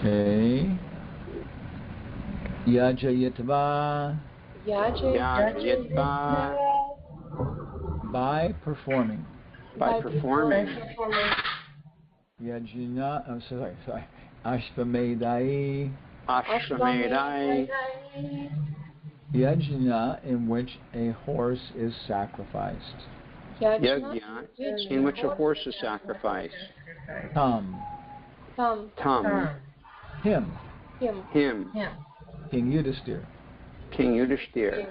Okay. Yajayitva. Yajayitva. By performing. By performing. Yajna. I'm sorry. Aśvamedha-yajñas. Aśvamedha-yajñas. Yajna in which a horse is sacrificed. Yajna in which a horse is sacrificed. Tam. Him. King Yudhiṣṭhira. King Yudhiṣṭhira.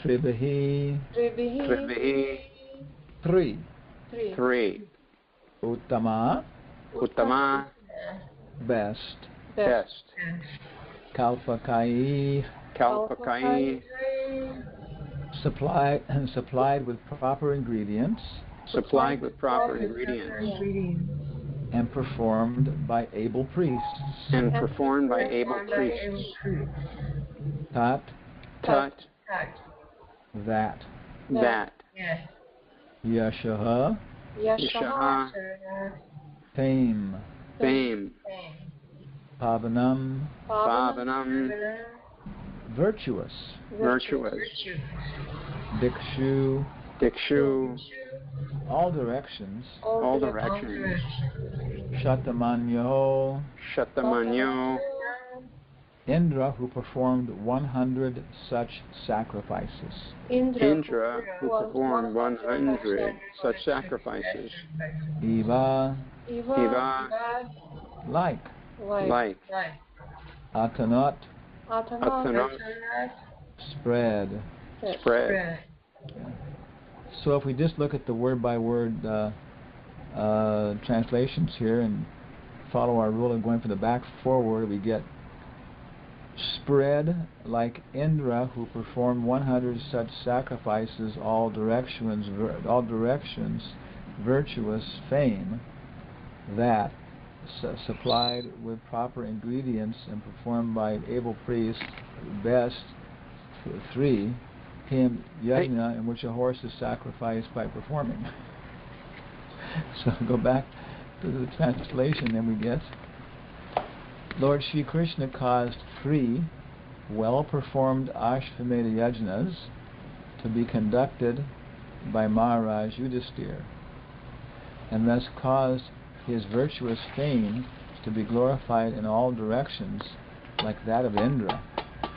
Tribihi. Three. Uttama. Best. Kalpakai. Supplied with proper ingredients. And performed by able priests. Tat. That. Yashaha. Fame. Pavanam. Virtuous. Dikshu. All directions. Shatamanyo. Indra, who performed 100 such sacrifices. Indra, who performed 100 such sacrifices. Eva. Like. Atanat. Spread. So if we just look at the word-by-word translations here and follow our rule of going from the back forward, we get spread like Indra, who performed 100 such sacrifices, all directions, virtuous fame, that supplied with proper ingredients and performed by able priests, best, 3, him yajna, in which a horse is sacrificed by performing. So go back to the translation and we get Lord Śrī Kṛṣṇa caused 3 well-performed aśvamedha-yajñas to be conducted by Mahārāja Yudhiṣṭhira, and thus caused his virtuous fame to be glorified in all directions, like that of Indra,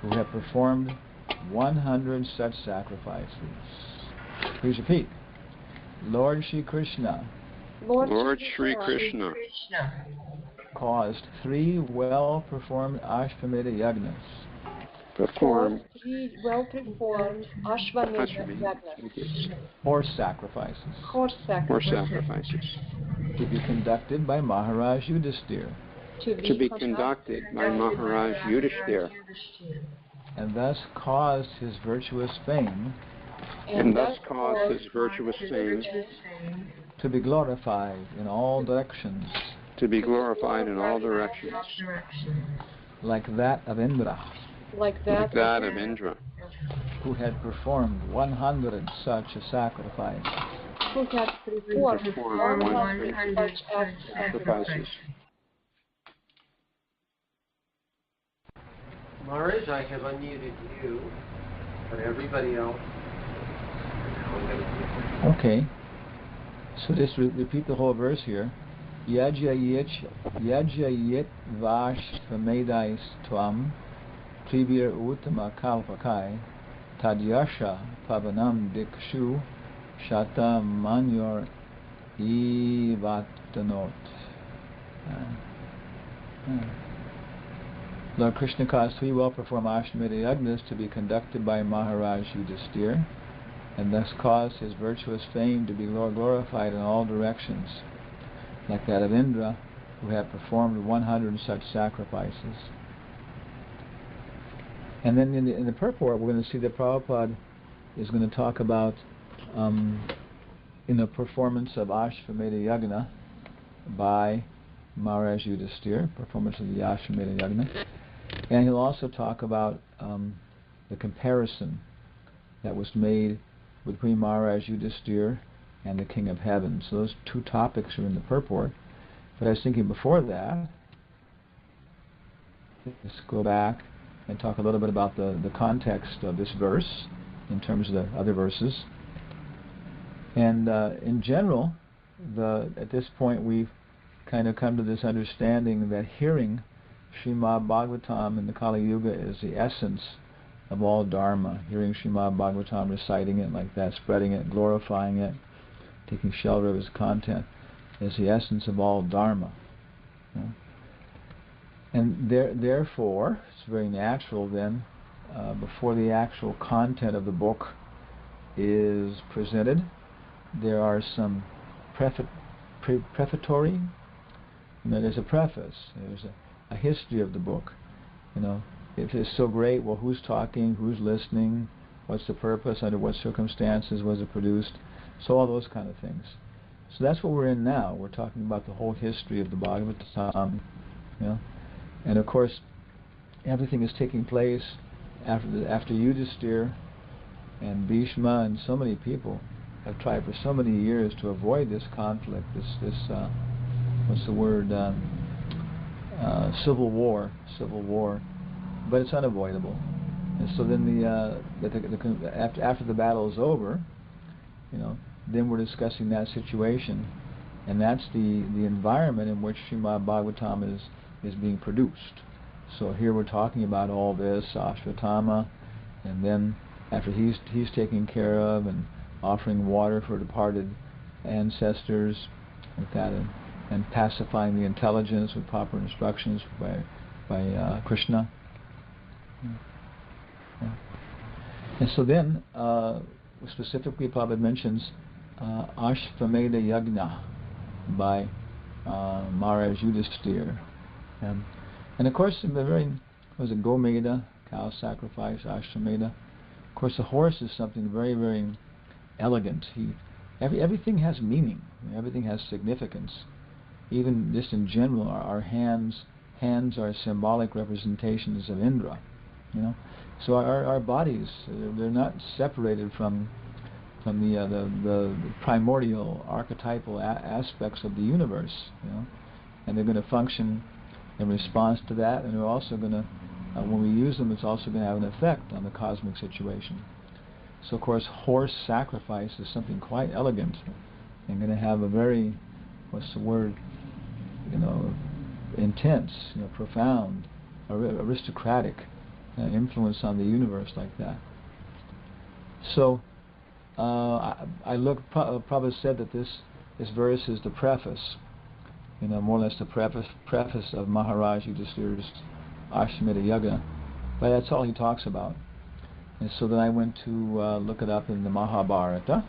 who had performed 100 such sacrifices. Please repeat. Lord Śrī Kṛṣṇa. Lord Śrī Kṛṣṇa caused 3 well-performed aśvamedha-yajñas. Performed 3 well-performed aśvamedha-yajñas. Horse sacrifices. To be conducted by Mahārāja Yudhiṣṭhira. To be conducted by Mahārāja Yudhiṣṭhira. And thus caused his virtuous fame. To be glorified in all directions. Like that of Indra. Who had performed 100 such a sacrifice. Mahārāja, I have unmuted you, but everybody else. Okay. So just repeat the whole verse here. Yajayit vaśvamedha tvam tribir uttama kalpakai tadyasha pavanam dikshu shata manyor ivatanot. Lord Krishna caused 3 well-performed aśvamedha-yajñas to be conducted by Mahārāja Yudhiṣṭhira, and thus caused his virtuous fame to be glorified in all directions, like that of Indra, who had performed 100 such sacrifices. And then in the purport, we're going to see that Prabhupada is going to talk about in the performance of aśvamedha-yajña by Mahārāja Yudhiṣṭhira, performance of the aśvamedha-yajña. And he'll also talk about the comparison that was made between Mahārāja Yudhiṣṭhira and the King of Heaven. So those 2 topics are in the purport. But I was thinking before that, Let's go back and talk a little bit about the context of this verse in terms of the other verses. And in general, at this point we've kind of come to this understanding that hearing Srimad Bhagavatam in the Kali Yuga is the essence of all Dharma. Hearing Srimad Bhagavatam, reciting it like that, spreading it, glorifying it, taking shelter of its content, is the essence of all Dharma. You know? And therefore, it's very natural then, before the actual content of the book is presented, there are some prefatory. There's a preface. There's a history of the book. If it's so great, well, who's talking? Who's listening? What's the purpose? Under what circumstances was it produced? So all those kind of things. So that's what we're in now. We're talking about the whole history of the Bhagavatam. And of course, everything is taking place after Yudhiṣṭhira and Bhishma, and so many people have tried for so many years to avoid this conflict, this what's the word, civil war, but it's unavoidable. And so then after the battle is over, then we're discussing that situation, and that's the environment in which Srimad Bhagavatam is being produced. So here we're talking about all this, Ashvatthama, and then after he's taken care of and offering water for departed ancestors, like that, and pacifying the intelligence with proper instructions by Krishna. And so then, specifically, Prabhupada mentions aśvamedha-yajñas by Mahārāja Yudhiṣṭhira. And of course, was it Gomeda, cow sacrifice, aśvamedha? Of course, the horse is something very, very elegant. Everything has meaning. Everything has significance. Even just in general, our hands are symbolic representations of Indra. So our bodies, they're not separated from the primordial archetypal aspects of the universe. And they're going to function in response to that, and they're also going to, when we use them, it's also going to have an effect on the cosmic situation. So of course, horse sacrifice is something quite elegant and going to have a very, intense, profound, aristocratic influence on the universe like that. So Prabhupada said that this verse is the preface, more or less the preface of Mahārāja Yudhiṣṭhira's aśvamedha-yajñas, but that's all he talks about. And so then I went to look it up in the Mahābhārata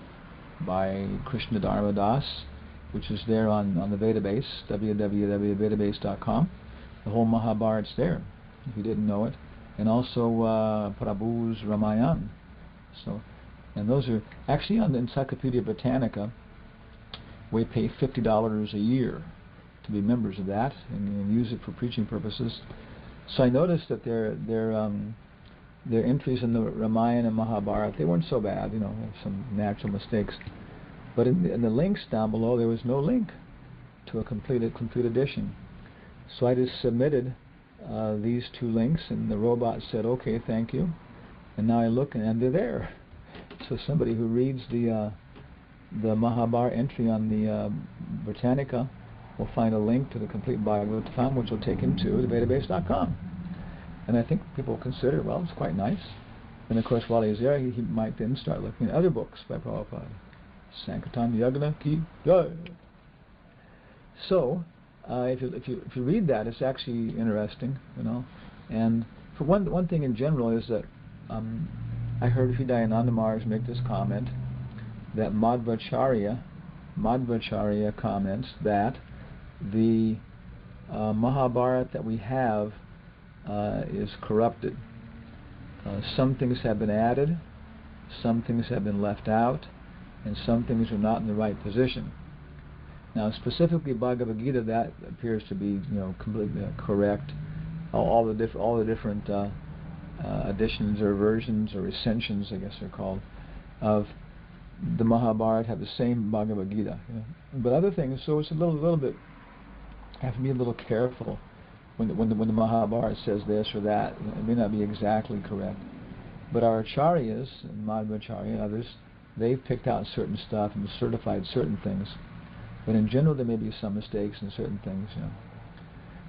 by Krishna Dharmadas, which is there on the database, www.vedabase.com. The whole Mahābhārata's there, if you didn't know it. And also Prabhu's Ramayana. And those are actually on the Encyclopedia Britannica. We pay $50 a year to be members of that and use it for preaching purposes. So I noticed that their entries in the Ramayana and Mahābhārata, they weren't so bad, some natural mistakes. But in the links down below, there was no link to a complete edition. So I just submitted these two links, and the robot said, "Okay, thank you." And now I look, and they're there. So somebody who reads the Mahābhārata entry on the Britannica will find a link to the complete Bhagavatam, which will take him to the database.com. And I think people consider, well, it's quite nice. And of course, while he's there, he might then start looking at other books by Prabhupada. Sankirtan Yagna Ki Jai. So, if you read that, it's actually interesting, And for one thing in general is that I heard Hridayananda Maharaj make this comment that Madhvacharya comments that the Mahābhārata that we have is corrupted. Some things have been added, some things have been left out, and some things are not in the right position. Now, specifically Bhagavad Gita, that appears to be, completely correct. All the different additions or versions or recensions, I guess they're called, of the Mahābhārata have the same Bhagavad Gita. But other things, so it's a little bit, have to be a little careful when the Mahabharata says this or that. It may not be exactly correct. But our acharyas, and Madhvacharya and others, they've picked out certain stuff and certified certain things. But in general, there may be some mistakes in certain things.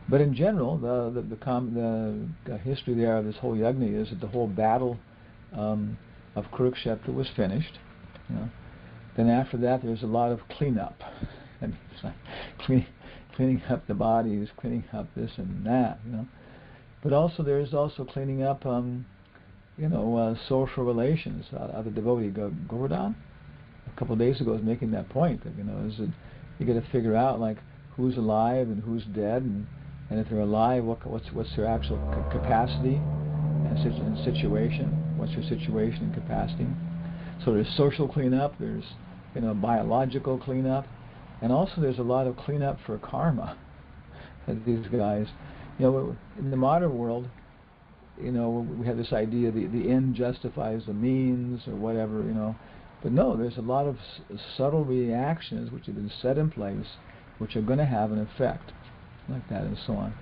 But in general, the history there of this whole yajna is that the whole battle of Kurukshetra was finished. Then after that, there's a lot of cleanup, and it's like cleaning up the bodies, cleaning up this and that. But also there's also cleaning up, social relations. The devotee Govardhan a couple of days ago was making that point. That, is that you got to figure out like who's alive and who's dead, and if they're alive, what's their actual capacity and situation? What's their situation and capacity? So there's social cleanup, there's biological cleanup, and also there's a lot of cleanup for karma. These guys, in the modern world, we have this idea the end justifies the means or whatever, but no, there's a lot of subtle reactions which have been set in place, which are going to have an effect, like that and so on.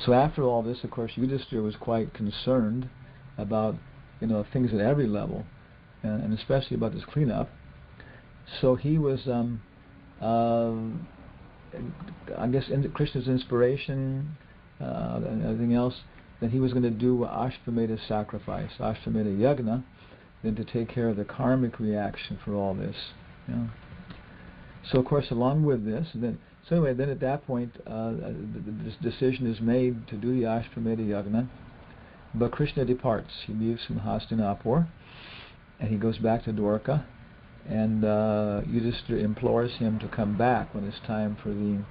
So after all this, of course, Yudhiṣṭhira was quite concerned about things at every level, and especially about this cleanup. So he was, I guess, Krishna's inspiration and everything else, that he was going to do aśvamedha sacrifice, aśvamedha-yajñas, then to take care of the karmic reaction for all this. So of course, along with this, then at that point, this decision is made to do the aśvamedha-yajñas. But Krishna departs. He leaves from Hastinapur, and he goes back to Dwarka, and Yudhiṣṭhira implores him to come back when it's time for the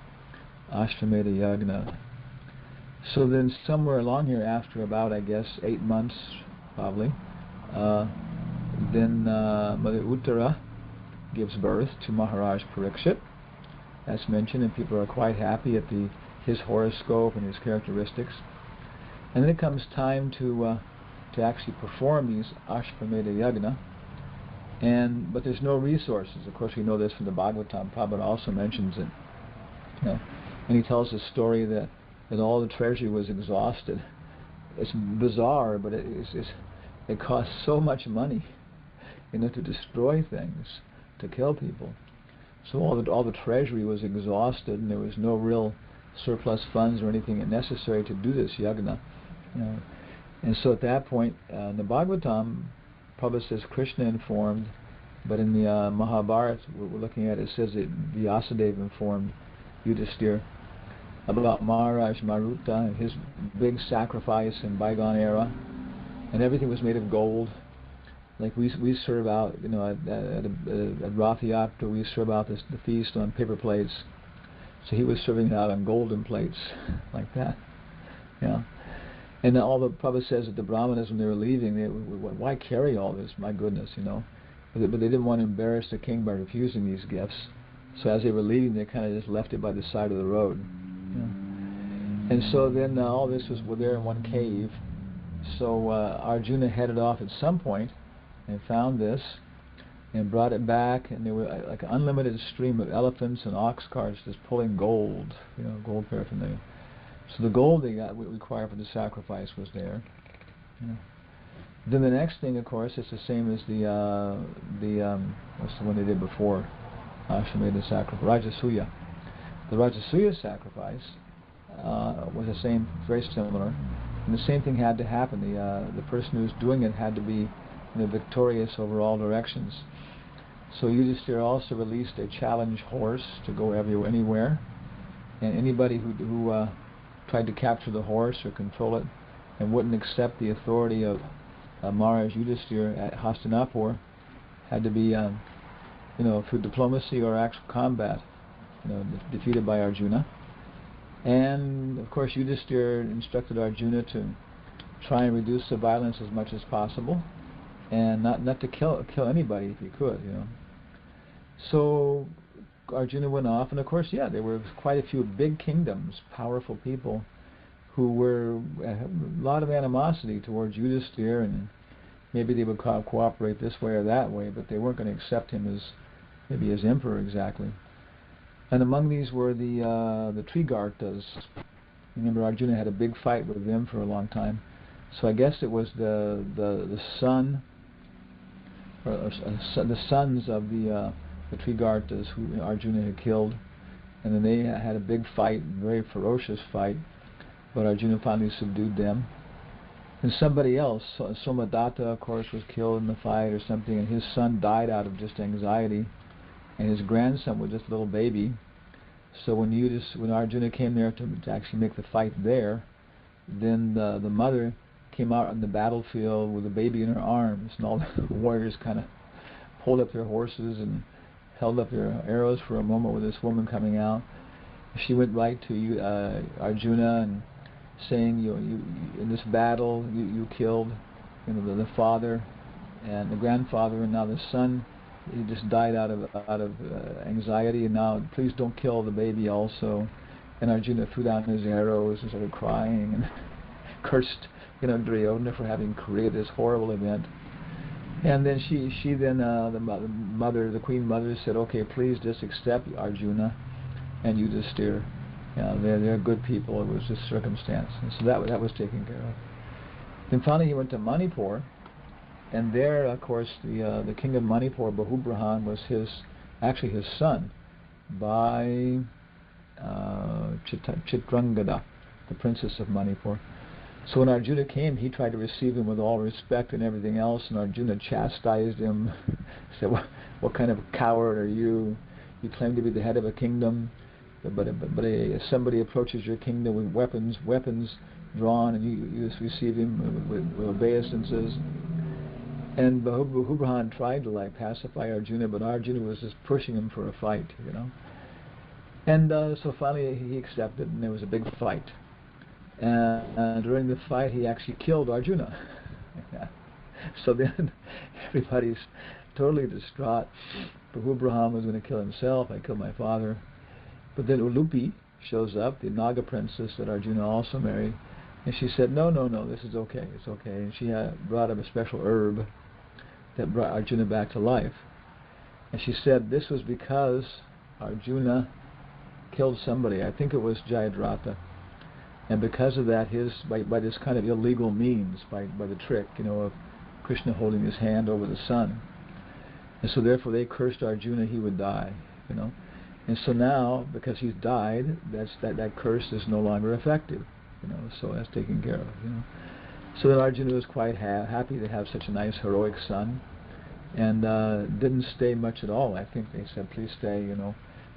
aśvamedha-yajñas. So then somewhere along here, after about, I guess, 8 months, probably, then Mother Uttara gives birth to Mahārāja Parikṣit. That's mentioned, and people are quite happy at his horoscope and his characteristics. And then it comes time to actually perform these aśvamedha-yajñas. But there's no resources. Of course, we know this from the Bhagavatam. Prabhupada also mentions it. And he tells the story that all the treasury was exhausted. It's bizarre, but it costs so much money, to destroy things, to kill people. So all the treasury was exhausted, and there was no real surplus funds or anything necessary to do this yajna. And so at that point, in the Bhagavatam, Prabhupada says Krishna informed, but in the Mahabharata we're looking at, it says that Vyasadeva informed Yudhiṣṭhira about Maharaj Maruta and his big sacrifice in bygone era, and everything was made of gold. Like we serve out, at Rath Yatra we serve out the feast on paper plates. So he was serving it out on golden plates, like that. And all the Prabhupada says that the Brahmanas, when they were leaving, why carry all this? My goodness, But they didn't want to embarrass the king by refusing these gifts. So as they were leaving, they kind of just left it by the side of the road. And so then all this was there in one cave. So Arjuna headed off at some point and found this and brought it back, and there were like an unlimited stream of elephants and ox carts just pulling gold, gold paraphernalia. So the gold they got required for the sacrifice was there. Then the next thing, of course, it's the same as what's the one they did before? Aśvamedha sacrifice, Rajasuya. The Rajasuya sacrifice was the same, very similar, and the same thing had to happen. The person who's doing it had to be victorious over all directions. So Yudhiṣṭhira also released a challenge horse to go anywhere, and anybody who tried to capture the horse or control it and wouldn't accept the authority of Mahārāja Yudhiṣṭhira at Hastinapur had to be, through diplomacy or actual combat, defeated by Arjuna. And of course Yudhiṣṭhira instructed Arjuna to try and reduce the violence as much as possible, and not to kill anybody if he could. So Arjuna went off, and of course, there were quite a few big kingdoms, powerful people, who were a lot of animosity towards Yudhiṣṭhira, and maybe they would cooperate this way or that way, but they weren't going to accept him as emperor exactly. And among these were the Trigartas, Remember, Arjuna had a big fight with them for a long time. So I guess it was the son, or the sons of the Trigartas who Arjuna had killed, and then they had a big fight, very ferocious fight, but Arjuna finally subdued them. And somebody else, Somadatta, of course, was killed in the fight or something, and his son died out of just anxiety, and his grandson was just a little baby. So when Arjuna came there to actually make the fight there, then the mother came out on the battlefield with a baby in her arms, and all the warriors kind of pulled up their horses and held up their arrows for a moment with this woman coming out. She went right to Arjuna and saying, you in this battle you killed, the father and the grandfather, and now the son, he just died out of anxiety, and now please don't kill the baby also. And Arjuna threw down his arrows and started crying and cursed Duryodhana for having created this horrible event. And then the queen mother said, okay, please just accept Arjuna and Yudhiṣṭhira. They're good people. It was just circumstance. And so that was taken care of. Then finally he went to Manipur, and there, of course, the king of Manipur, Bahubrahan, was his son by Chitrangada, the princess of Manipur. So when Arjuna came, he tried to receive him with all respect and everything else, and Arjuna chastised him, said, what kind of a coward are you? You claim to be the head of a kingdom, but somebody approaches your kingdom with weapons drawn, and you just receive him with obeisances. And Bahubrahan tried to pacify Arjuna, but Arjuna was just pushing him for a fight, And so finally he accepted, and there was a big fight. And during the fight, he actually killed Arjuna. So then everybody's totally distraught. Bahubrahan was going to kill himself. I killed my father. But then Ulupi shows up, the Naga princess that Arjuna also married, and she said, no, this is okay, it's okay. And she brought up a special herb that brought Arjuna back to life. And she said this was because Arjuna killed somebody. I think it was Jayadratha. And because of that, by this kind of illegal means, by the trick, of Krishna holding his hand over the sun. And so therefore they cursed Arjuna, he would die, And so now, because he's died, that curse is no longer effective, so that's taken care of, So then Arjuna was quite happy to have such a nice heroic son, and didn't stay much at all. I think they said, please stay,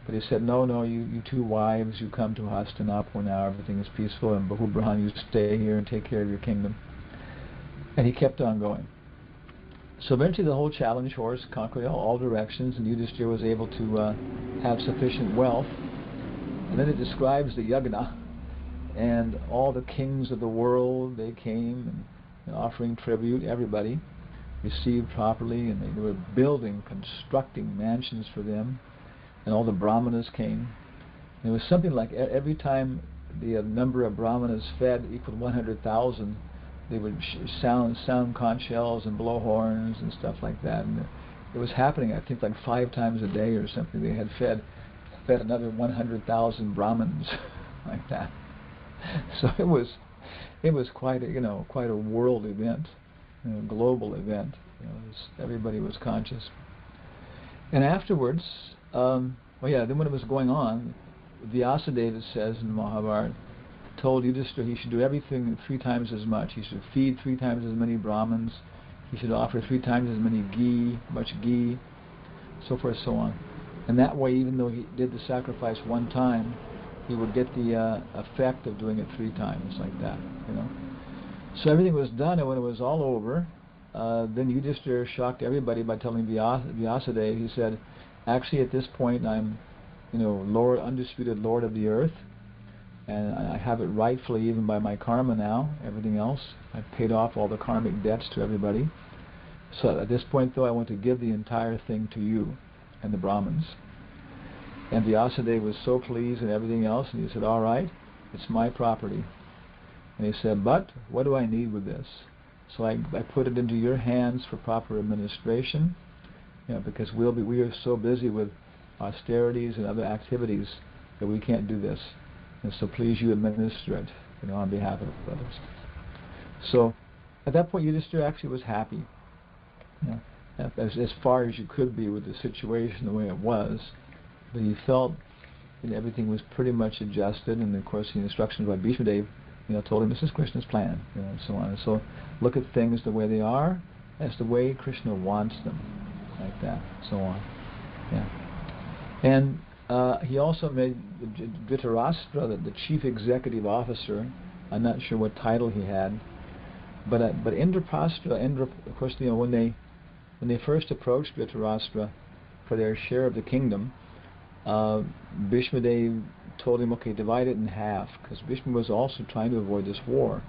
But he said, no, you two wives, you come to Hastinapur now, everything is peaceful, and Bahubrahan, you stay here and take care of your kingdom. And he kept on going. So eventually the whole challenge horse conquered all directions, and Yudhiṣṭhira was able to have sufficient wealth. And then it describes the yajna, and all the kings of the world, they came and offering tribute. Everybody received properly, and they were constructing mansions for them. And all the brahmanas came. And it was something like every time the number of brahmanas fed equaled 100,000, they would sound conch shells and blow horns and stuff like that. And it was happening, I think, 5 times a day or something. They had fed another 100,000 brahmins like that. So it was quite a world event, global event. Everybody was conscious. And afterwards, then when it was going on, Vyasadeva says in the Mahabharata, told Yudhiṣṭhira he should do everything 3 times as much. He should feed 3 times as many Brahmins. He should offer 3 times as much ghee, so forth, so on. And that way, even though he did the sacrifice 1 time, he would get the effect of doing it 3 times, like that, So everything was done, and when it was all over, then Yudhiṣṭhira shocked everybody by telling Vyasadeva, he said, actually at this point I'm, Lord, undisputed Lord of the earth, and I have it rightfully even by my karma now, everything else. I've paid off all the karmic debts to everybody. So at this point, though, I want to give the entire thing to you and the Brahmins. And Vyasadeva was so pleased and everything else, and he said, all right, it's my property. And he said, but what do I need with this? So I put it into your hands for proper administration, because we are so busy with austerities and other activities that we can't do this. and so please you administer it, on behalf of others. So at that point, Yudhiṣṭhira actually was happy, as far as you could be with the situation the way it was, but he felt that everything was pretty much adjusted, and of course the instructions by Bhishma Dev, told him this is Krishna's plan, and so on. And so look at things the way they are, as the way Krishna wants them, like that, so on. And he also made Dhritarashtra the chief executive officer. I'm not sure what title he had, but Indra, of course, when they first approached Dhritarashtra for their share of the kingdom, Bhishma Dev told him, okay, divide it in half, because Bhishma was also trying to avoid this war.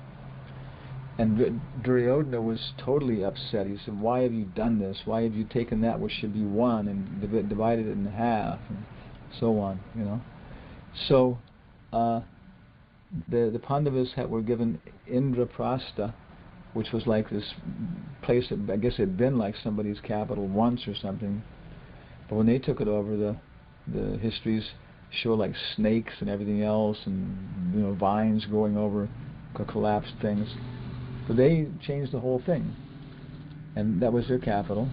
And Duryodhana was totally upset. He said, why have you done this? Why have you taken that which should be one and divided it in half? And so on, So the Pandavas were given Indraprastha, which was like this place that I guess had been like somebody's capital once or something. But when they took it over, the histories show like snakes and everything else, and vines growing over collapsed things. So they changed the whole thing, and that was their capital.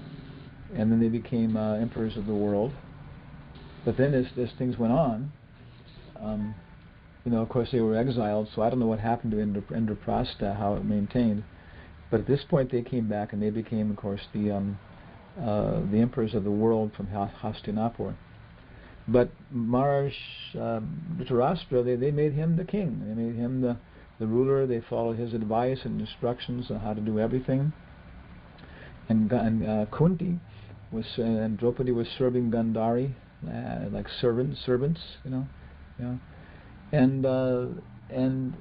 And then they became emperors of the world. But then as things went on, of course they were exiled. So I don't know what happened to Indraprastha, how it maintained. But at this point they came back, and they became, of course, the emperors of the world from Hastinapur. But Mahārāja Yudhiṣṭhira, they made him the king. They made him the ruler. They followed his advice and instructions on how to do everything. And Kunti and Draupadi was serving Gandhari, like servants, And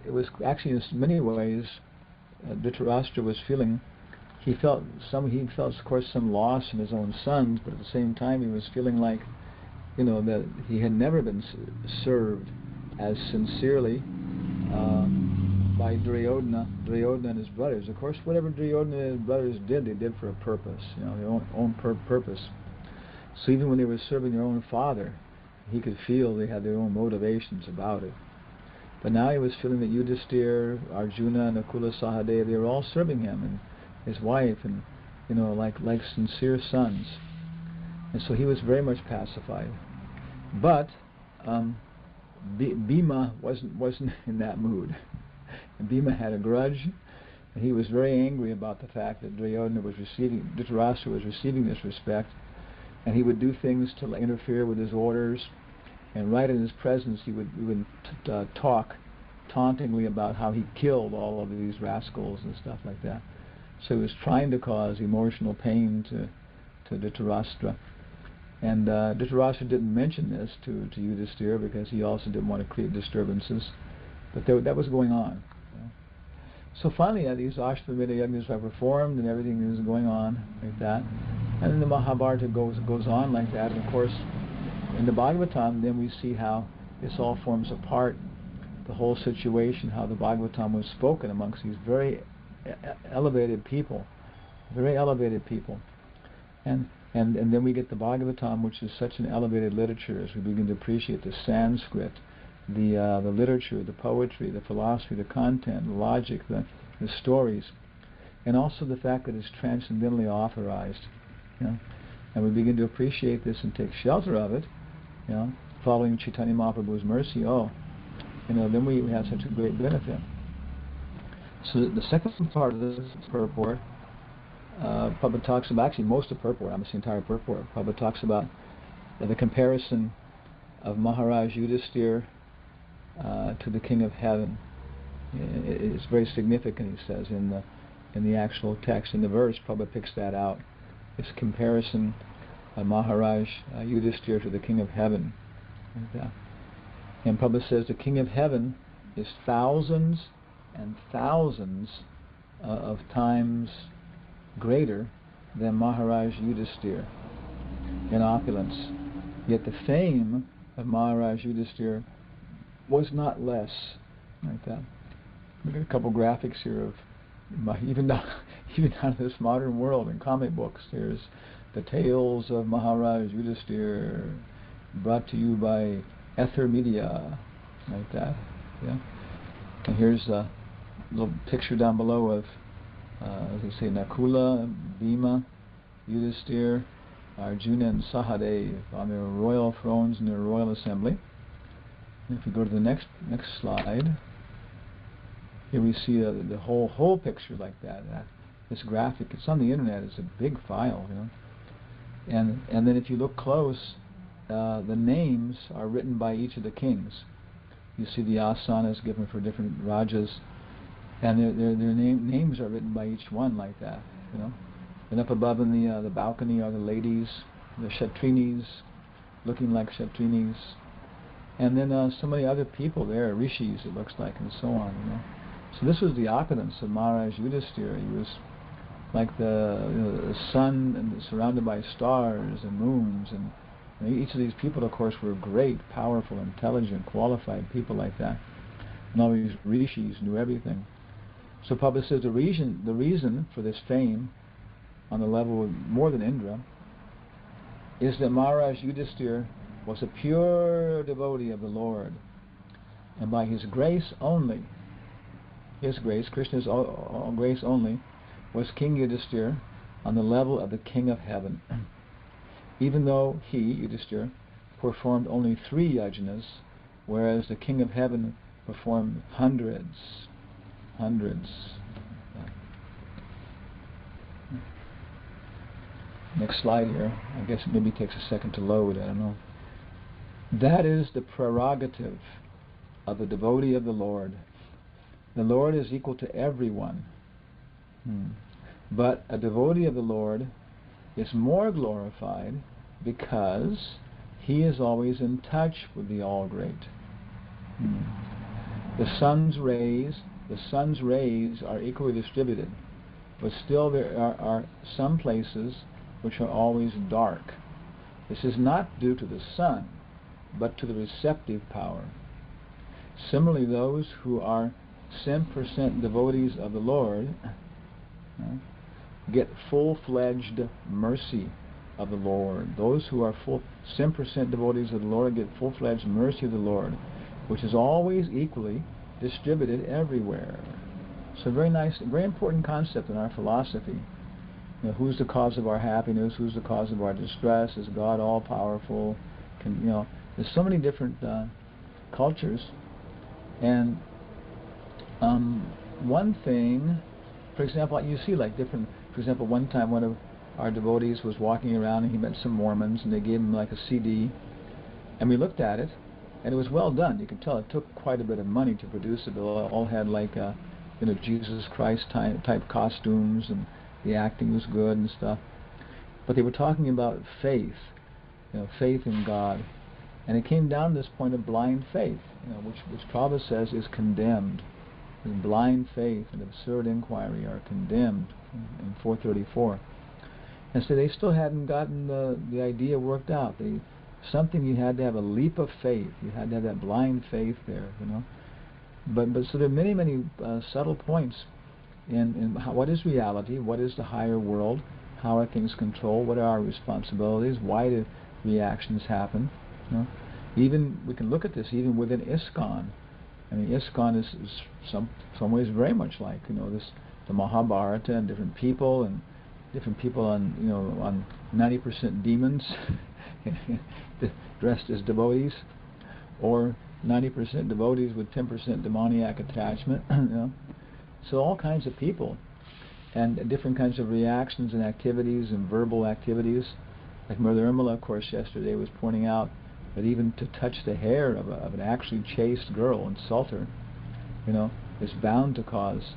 it was actually in many ways, Dhritarashtra was feeling. He felt, of course, some loss in his own sons, but at the same time he was feeling like, that he had never been served as sincerely by Duryodhana and his brothers. Of course, whatever Duryodhana and his brothers did, they did for a purpose, their own purpose. So even when they were serving their own father, he could feel they had their own motivations about it. But now he was feeling that Yudhiṣṭhira, Arjuna, and Nakula, Sahadeva, they were all serving him, and his wife, and like sincere sons. And so he was very much pacified. But Bhima wasn't in that mood. And Bhima had a grudge, and he was very angry about the fact that Dhritarashtra was receiving this respect, and he would do things to interfere with his orders. And right in his presence, he would talk tauntingly about how he killed all of these rascals and stuff like that. So he was trying to cause emotional pain to Dhritarashtra. And Dhritarashtra didn't mention this to Yudhiṣṭhira because he also didn't want to create disturbances. But that was going on. So finally, these aśvamedha-yajñas were performed, and everything is going on like that. And then the Mahabharata goes on like that. And of course, in the Bhagavatam, then we see how this all forms a part, the whole situation, how the Bhagavatam was spoken amongst these very elevated people, and then we get the Bhagavatam, which is such an elevated literature, as we begin to appreciate the Sanskrit, the literature, the poetry, the philosophy, the content, the logic, the stories, and also the fact that it's transcendentally authorized, and we begin to appreciate this and take shelter of it, following Chaitanya Mahaprabhu's mercy. Then we have such a great benefit. So the second part of this purport, Prabhupada talks about, actually most of purport, almost the entire purport, Prabhupada talks about the comparison of Mahārāja Yudhiṣṭhira to the King of Heaven. It's very significant, he says, in the actual text. In the verse, Prabhupada picks that out. This comparison of Mahārāja Yudhiṣṭhira to the King of Heaven. And Prabhupada says the King of Heaven is thousands and thousands of times greater than Mahārāja Yudhiṣṭhira in opulence. Yet the fame of Mahārāja Yudhiṣṭhira was not less. Like that. Look at a couple graphics here of even out of this modern world in comic books. There's the tales of Mahārāja Yudhiṣṭhira, brought to you by Ether Media. like that. Yeah. And here's a little picture down below of, as they say, Nakula, Bhima, Yudhiṣṭhira, Arjuna, and Sahadev on their royal thrones in their royal assembly. And if we go to the next slide, here we see the whole picture like that. This graphic, it's on the internet. It's a big file, you know. And then if you look close, the names are written by each of the kings. You see the asanas given for different rajas, and their names are written by each one like that, you know. And up above in the balcony are the ladies, the kshatrinis, looking like kshatrinis, and then so many other people there, rishis it looks like, and so on, you know. So this was the opulence of Mahārāja Yudhiṣṭhira. He was like the sun and surrounded by stars and moons, and each of these people, of course, were great, powerful, intelligent, qualified people like that. And all these rishis knew everything. So Prabhupada says the reason for this fame on the level of more than Indra is that Mahārāja Yudhiṣṭhira was a pure devotee of the Lord, and by his grace only, his grace, Krishna's grace only, was King Yudhiṣṭhira on the level of the King of Heaven. Even though he, Yudhiṣṭhira, performed only 3 yajñas, whereas the King of Heaven performed hundreds. Next slide here. I guess it maybe takes a second to load, I don't know. That is the prerogative of a devotee of the Lord. The Lord is equal to everyone. But a devotee of the Lord is more glorified because he is always in touch with the All-Great. The sun's rays are equally distributed, but still there are some places which are always dark. This is not due to the sun, but to the receptive power. Similarly, those who are 100% devotees of the Lord get full-fledged mercy of the Lord. Those who are 100% devotees of the Lord get full-fledged mercy of the Lord, which is always equally distributed everywhere. So very nice, very important concept in our philosophy. You know, who's the cause of our happiness? Who's the cause of our distress? Is God all-powerful? There's so many different cultures, and one thing, for example, you see like different. For example, one time one of our devotees was walking around and he met some Mormons, and they gave him like a CD, and we looked at it, and it was well done. You could tell it took quite a bit of money to produce it. They all had like Jesus Christ type costumes, and the acting was good and stuff. But they were talking about faith, faith in God, and it came down to this point of blind faith, which Prabhupada says is condemned. And blind faith and absurd inquiry are condemned in 434. And so they still hadn't gotten the idea worked out. Something you had to have a leap of faith. You had to have that blind faith there, But so there are many subtle points in what is reality, what is the higher world, how are things controlled, what are our responsibilities, why do reactions happen. Even we can look at this even within ISKCON. I mean, ISKCON is some ways very much like the Mahabharata, and different people on 90% demons dressed as devotees, or 90% devotees with 10% demoniac attachment. So all kinds of people, and different kinds of reactions and activities and verbal activities. Like Mother Irmala, of course, yesterday was pointing out that even to touch the hair of an actually chaste girl, insult her, is bound to cause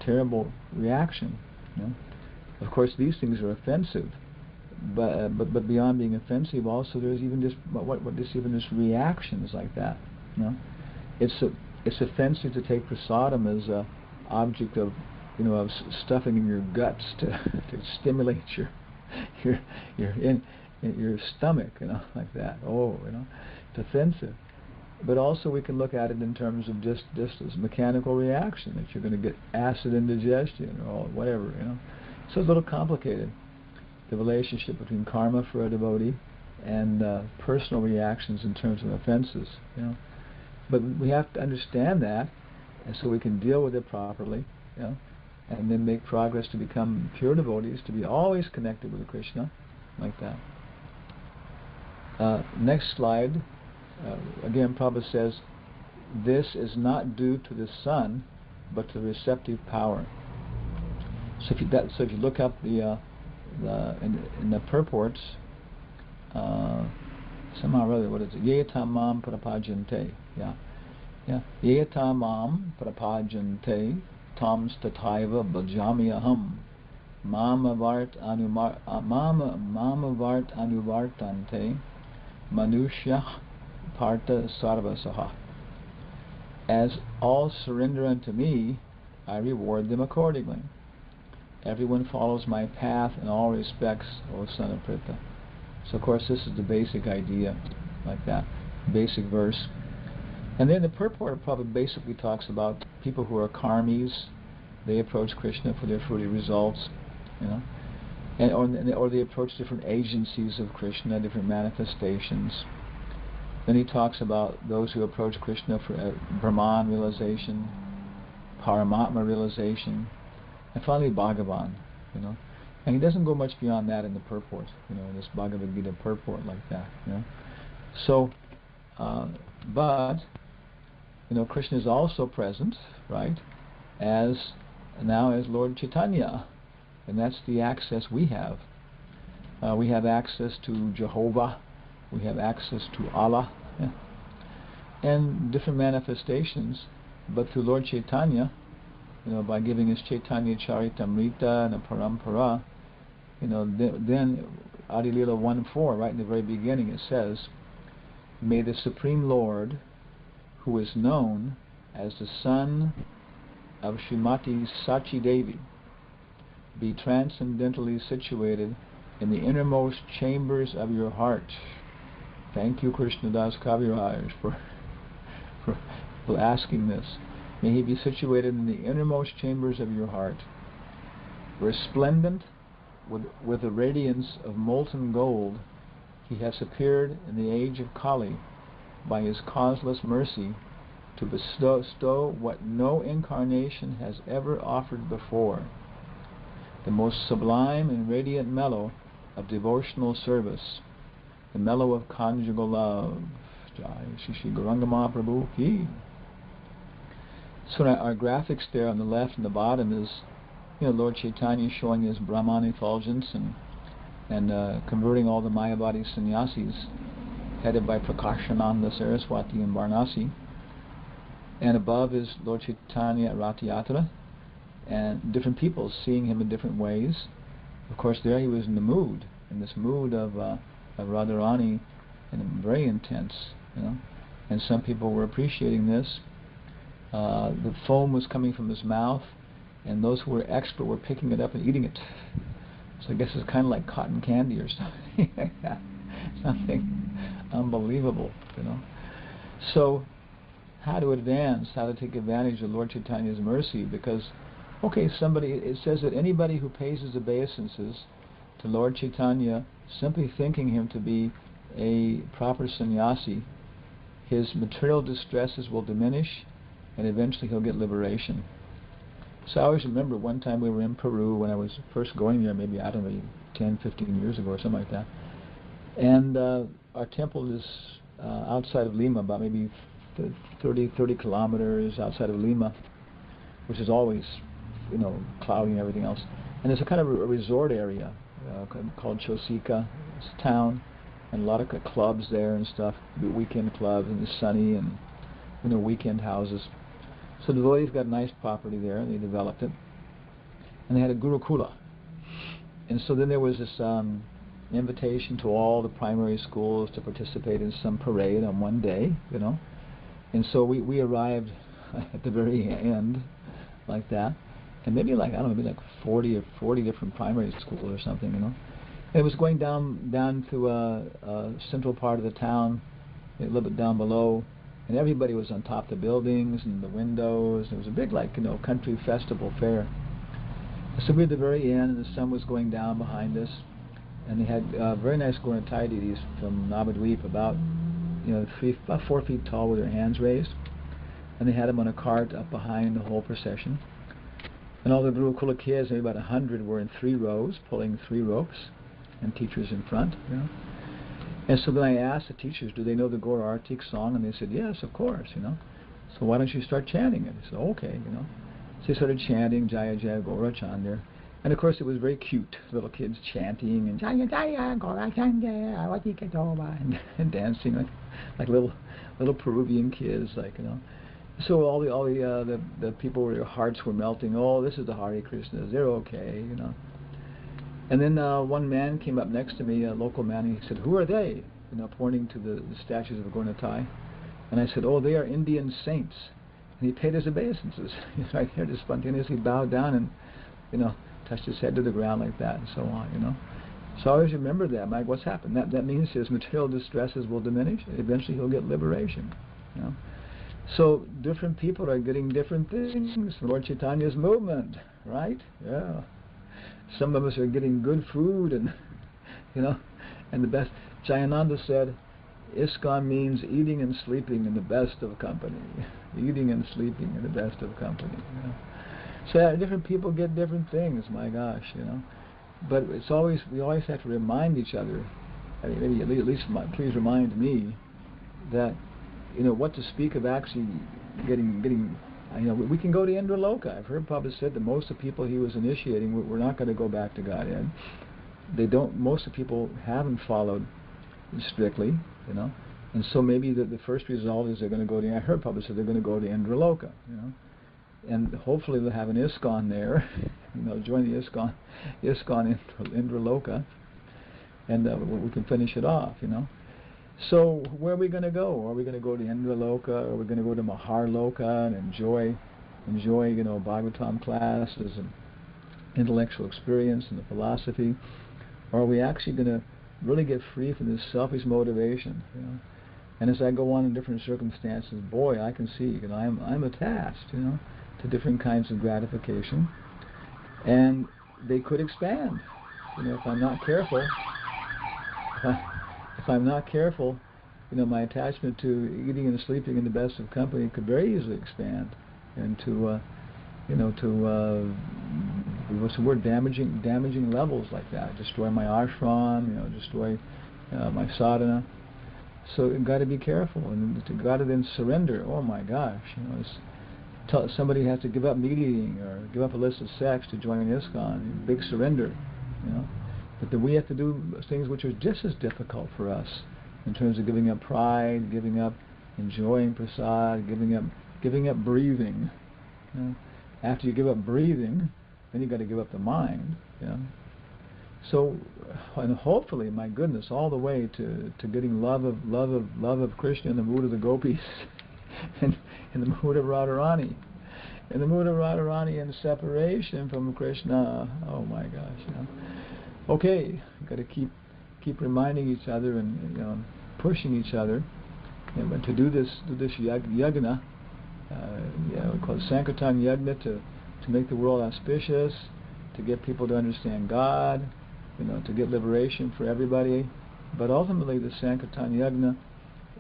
terrible reaction. Of course, these things are offensive, but beyond being offensive, also there's even just reactions like that. It's offensive to take prasadam as a object of of stuffing in your guts to stimulate your stomach, like that. It's offensive. But also we can look at it in terms of just as mechanical reaction, that you're going to get acid indigestion or whatever, So it's a little complicated, the relationship between karma for a devotee and personal reactions in terms of offenses, But we have to understand that, and so we can deal with it properly, you know, and then make progress to become pure devotees, to be always connected with Krishna, like that. Next slide. Again, Prabhupada says, this is not due to the sun, but to the receptive power. So if you look up in the purports, somehow or other, what is it? Yetamam prapajante. Yeah. Yetamam prapajante tam stataiva bhajami aham mamavart anuvartante manushya parta sarvasaha. As all surrender unto me, I reward them accordingly. Everyone follows my path in all respects, O son of Pritha. So of course this is the basic idea, like that, basic verse. And then the purport probably basically talks about people who are karmis. They approach Krishna for their fruity results, you know, or they approach different agencies of Krishna, different manifestations. Then he talks about those who approach Krishna for Brahman realization, Paramatma realization, and finally Bhagavan, you know. And he doesn't go much beyond that in the purport, you know, in this Bhagavad Gita purport like that, you know. So, but, you know, Krishna is also present, right, as Lord Chaitanya, and that's the access we have. We have access to Jehovah, we have access to Allah, yeah, and different manifestations, but through Lord Chaitanya, you know, by giving us Chaitanya Charitamrita and a Parampara, you know, then Adi Lila 1:4, right in the very beginning, it says, may the Supreme Lord, who is known as the son of Srimati Sachi Devi, be transcendentally situated in the innermost chambers of your heart. Thank you, Krishnadas Kaviraj, for asking this. May he be situated in the innermost chambers of your heart, resplendent with the radiance of molten gold. He has appeared in the age of Kali by his causeless mercy to bestow what no incarnation has ever offered before, the most sublime and radiant mellow of devotional service, the mellow of conjugal love. Jai Shri Gauranga Mahaprabhu Ki. So our graphics there on the left and the bottom is, you know, Lord Chaitanya showing his Brahman effulgence and converting all the Mayavadi sannyasis, headed by Prakashananda Saraswati and Varanasi. And above is Lord Chaitanya at Rath Yatra, and different people seeing him in different ways. Of course, there he was in this mood of Radharani, and very intense, you know. And some people were appreciating this. The foam was coming from his mouth, and those who were expert were picking it up and eating it. So I guess it's kind of like cotton candy or something. Something unbelievable, you know. So how to advance, how to take advantage of Lord Chaitanya's mercy, because, okay, it says that anybody who pays his obeisances to Lord Chaitanya, simply thinking him to be a proper sannyasi, his material distresses will diminish, and eventually he'll get liberation. So I always remember one time we were in Peru when I was first going there, maybe, I don't know, 10, 15 years ago or something like that. And our temple is outside of Lima, about maybe 30 kilometers outside of Lima, which is always, you know, cloudy and everything else. And there's a kind of a resort area called Chosica. It's a town, and a lot of clubs there and stuff, weekend clubs, and it's sunny, and, you know, weekend houses. So the devotees got a nice property there, and they developed it. And they had a Gurukula. And so then there was this invitation to all the primary schools to participate in some parade on one day, you know. And so we arrived at the very end, like that. And maybe like, I don't know, maybe like 40 different primary schools or something, you know. And it was going down to a central part of the town, a little bit down below. And everybody was on top of the buildings and the windows. It was a big, like, you know, country festival fair. So we were at the very end, and the sun was going down behind us. And they had very nice Gaurantaya deities from Navadvip, about about 4 feet tall with their hands raised, and they had them on a cart up behind the whole procession. And all the Gurukula kids, maybe about 100, were in 3 rows, pulling 3 ropes, and teachers in front. And so then I asked the teachers, do they know the Gaura Artik song? And they said, yes, of course. So why don't you start chanting it? I said, okay. So they started chanting Jaya Jaya Gaura Chandra. And of course it was very cute, little kids chanting and Jaya Jaya Gaura Chandra, and dancing like little Peruvian kids, So all the people, their hearts were melting. Oh, this is the Hare Krishnas. They're okay, And then one man came up next to me, a local man, and he said, who are they? Pointing to the statues of Gaura. And I said, oh, they are Indian saints. And he paid his obeisances. He's right there, just spontaneously bowed down and, touched his head to the ground like that and so on, So I always remember that. Like, what's happened? That means his material distresses will diminish. Eventually he'll get liberation, So different people are getting different things. Lord Chaitanya's movement, right? Yeah. Some of us are getting good food and, and the best. Jayananda said, ISKCON means eating and sleeping in the best of company. Eating and sleeping in the best of company. So different people get different things, my gosh, But it's always, we always have to remind each other, I mean, maybe at least please remind me that, what to speak of actually getting, we can go to Indra Loka. I've heard Prabhupada said that most of the people he was initiating were not going to go back to Godhead. Most of the people haven't followed strictly, and so maybe the first result is they're going to go to, I heard Prabhupada said they're going to go to Indra Loka, and hopefully they'll have an ISKCON there, join the ISKCON Indra Loka, and we can finish it off, So where are we going to go? Are we going to go to Indra Loka? Or are we going to go to Mahārāja and enjoy, Bhagavatam classes and intellectual experience and the philosophy? Or are we actually going to really get free from this selfish motivation? And as I go on in different circumstances, boy, I can see, I'm attached, to different kinds of gratification, and they could expand. If I'm not careful. If I'm not careful, my attachment to eating and sleeping in the best of company could very easily expand into, what's the word, damaging levels like that. Destroy my ashram, destroy my sadhana. So you've got to be careful, and you've got to then surrender. Oh my gosh, somebody has to give up meat eating or give up illicit sex to join ISKCON. Big surrender, But then we have to do things which are just as difficult for us in terms of giving up pride, giving up enjoying prasad, giving up breathing. After you give up breathing, then you've got to give up the mind. So, and hopefully, my goodness, all the way to getting love of Krishna in the mood of the gopis, and in the mood of Radharani. In the mood of Radharani and separation from Krishna. Oh my gosh, Okay, you've got to keep reminding each other and pushing each other, but to do this yajna, we call it Sankirtan yajna, to make the world auspicious, to get people to understand God, to get liberation for everybody. But ultimately, the Sankirtan yajna,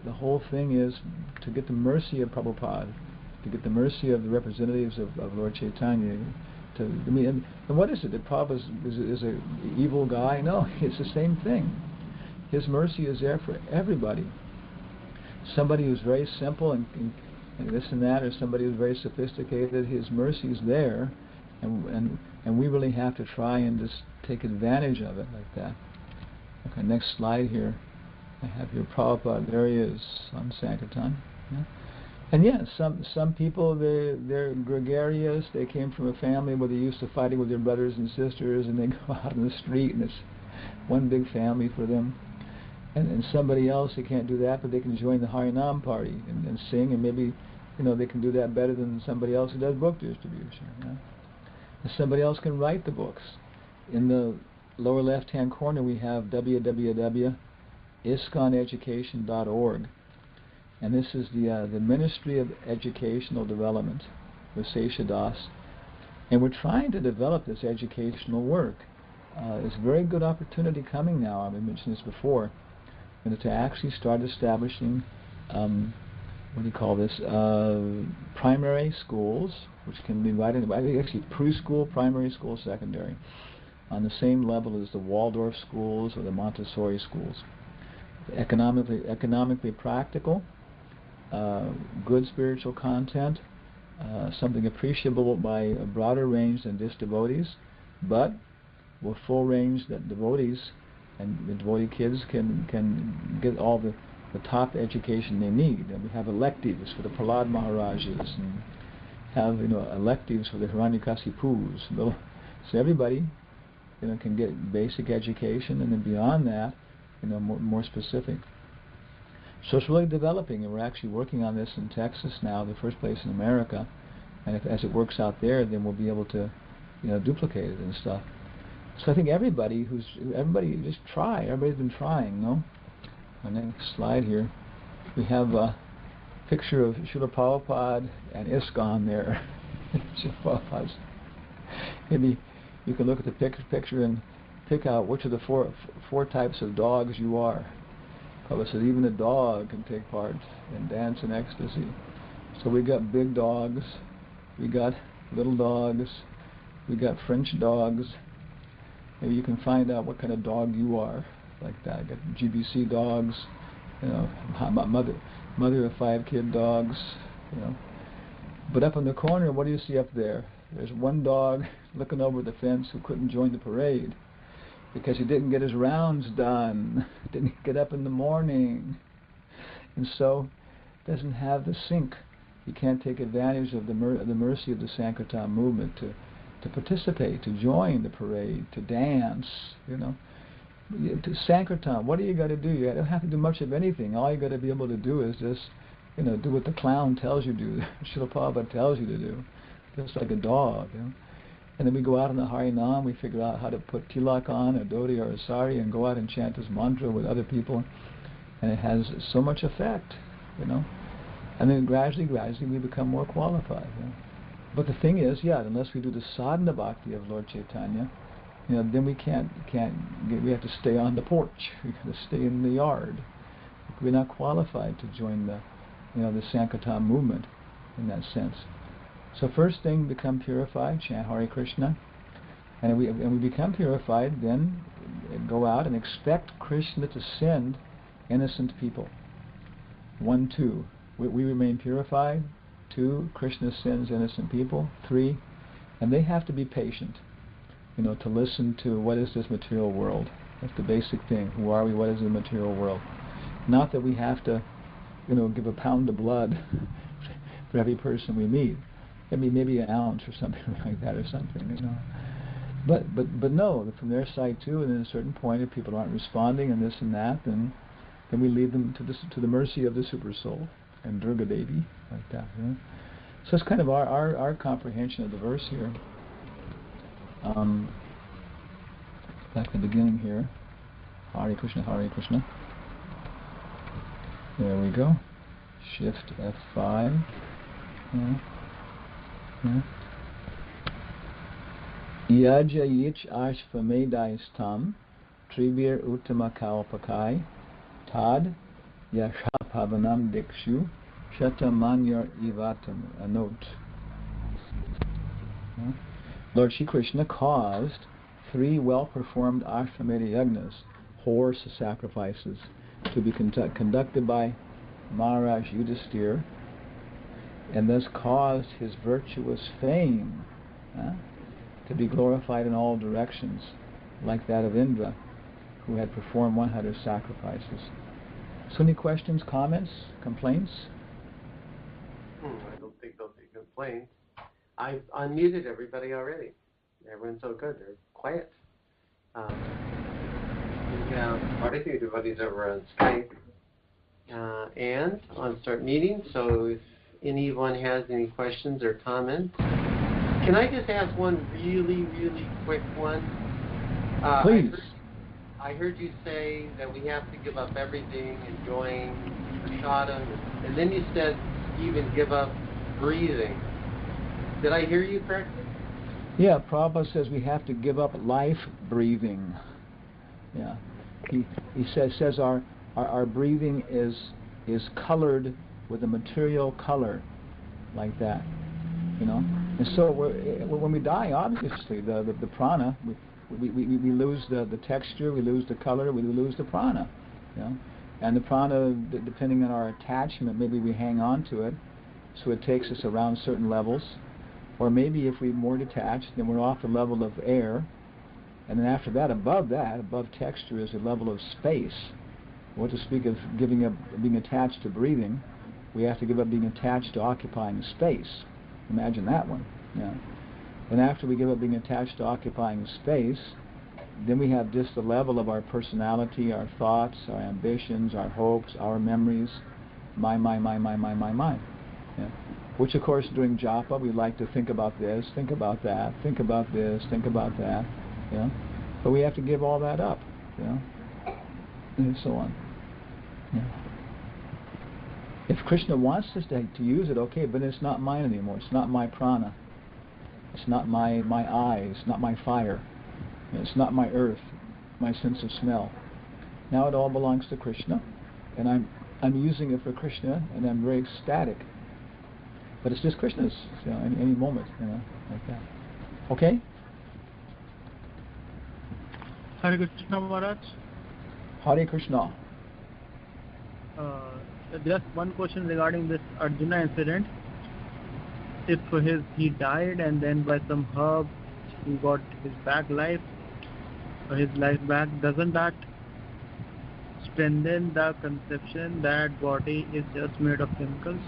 the whole thing is to get the mercy of Prabhupada, to get the mercy of the representatives of Lord Chaitanya. And what is it? That Prabhupada is an evil guy? No, it's the same thing. His mercy is there for everybody. Somebody who's very simple and this and that, or somebody who's very sophisticated, his mercy is there, and we really have to try and just take advantage of it like that. Okay, next slide here. I have here Prabhupada. There he is on Sankirtan. And yes, some people, they're gregarious. They came from a family where they used to fighting with their brothers and sisters, and they go out in the street and it's one big family for them. And somebody else, they can't do that, but they can join the Harinam party and sing, and maybe they can do that better than somebody else who does book distribution. And somebody else can write the books. In the lower left-hand corner, we have www.isconeducation.org. And this is the Ministry of Educational Development with Sesha Das. And we're trying to develop this educational work. There's a very good opportunity coming now. I've mentioned this before. to actually start establishing, what do you call this, primary schools, which can be divided into actually preschool, primary school, secondary, on the same level as the Waldorf schools or the Montessori schools. Economically practical, good spiritual content, something appreciable by a broader range than just devotees, but with full range that devotees and the devotee kids can get all the top education they need. And we have electives for the Prahlad Maharajas, and have electives for the Hiranyakasipus. So everybody can get basic education, and then beyond that, more specific. So it's really developing, and we're actually working on this in Texas now, the first place in America. And as it works out there, then we'll be able to, duplicate it and stuff. So I think everybody just try. Everybody's been trying, no? On the next slide here, we have a picture of Srila Prabhupada and ISKCON there. Maybe you can look at the picture and pick out which of the four types of dogs you are. Prabhupada said even a dog can take part and dance in ecstasy. So we got big dogs, we got little dogs, we got French dogs. Maybe you can find out what kind of dog you are, like that. I got GBC dogs, mother of 5 kid dogs, But up in the corner, what do you see up there? There's one dog looking over the fence who couldn't join the parade because he didn't get his rounds done, didn't get up in the morning, and so doesn't have the sync. He can't take advantage of the mercy of the Sankirtan movement to participate, to join the parade, to dance, To Sankirtan, what do you got to do? You don't have to do much of anything. All you got to be able to do is just, do what the clown tells you to do, Srila Prabhupada tells you to do, just like a dog, And then we go out in the Harinam, we figure out how to put tilak on, a dhoti or a sari, and go out and chant this mantra with other people, and it has so much effect, And then gradually we become more qualified. But the thing is, unless we do the sadhana bhakti of Lord Chaitanya, then we can't we have to stay on the porch. We have to stay in the yard. We're not qualified to join the, the Sankirtan movement in that sense. So first thing, become purified, chant Hare Krishna, and we become purified, then go out and expect Krishna to send innocent people. 1, 2, we remain purified. 2, Krishna sends innocent people. 3, and they have to be patient, to listen to what is this material world. That's the basic thing. Who are we? What is the material world? Not that we have to, give a pound of blood for every person we meet. Maybe an ounce or something like that, or something, But no, from their side too. And at a certain point, if people aren't responding and this and that, then we leave them to the mercy of the Super Soul and Durga Devi, like that. So it's kind of our comprehension of the verse here. Back in the beginning here, Hare Krishna, Hare Krishna. There we go. Shift F5. Yaja yich aśvamedha-yajñas tribir uttama kalpakai tad yashapavanam dikshu shatamanyar ivatam. A note. Lord Śrī Kṛṣṇa caused 3 well-performed aśvamedha-yajñas, horse sacrifices, to be conducted by Mahārāja Yudhiṣṭhira, and thus caused his virtuous fame to be glorified in all directions, like that of Indra, who had performed 100 sacrifices. So any questions, comments, complaints? I don't think there'll be complaints. I've unmuted everybody already. Everyone's so good. They're quiet. Quite a few everybody's over on Skype. And I'll start meeting. So if anyone has any questions or comments. Can I just ask one really, really quick one? Please. I heard you say that we have to give up everything and join prasadam, and then you said even give up breathing. Did I hear you correctly? Yeah, Prabhupada says we have to give up life breathing. Yeah, he says our our breathing is colored with a material color, like that, you know. And so when we die, obviously the prana, we lose the texture, we lose the color, we lose the prana, you know. And the prana, depending on our attachment, maybe we hang on to it, so it takes us around certain levels. Or maybe if we're more detached, then we're off the level of air. And then after that, above texture, is a level of space. What to speak of giving up being attached to breathing, we have to give up being attached to occupying space. Imagine that one. Yeah. And after we give up being attached to occupying space, then we have just the level of our personality, our thoughts, our ambitions, our hopes, our memories, my. Yeah. Which, of course, during japa, we like to think about this, think about that, think about this, think about that, you know. But we have to give all that up, you know, and so on. Yeah. If Krishna wants us to use it, okay, but it's not mine anymore. It's not my prana. It's not my eyes, not my fire. It's not my earth, my sense of smell. Now it all belongs to Krishna, and I'm using it for Krishna, and I'm very ecstatic. But it's just Krishna's, you know, any moment, you know, like that. Okay? Hare Krishna Maharaj. Hare Krishna. Just one question regarding this Arjuna incident. If he died and then by some herb he got his life back, doesn't that strengthen the conception that body is just made of chemicals?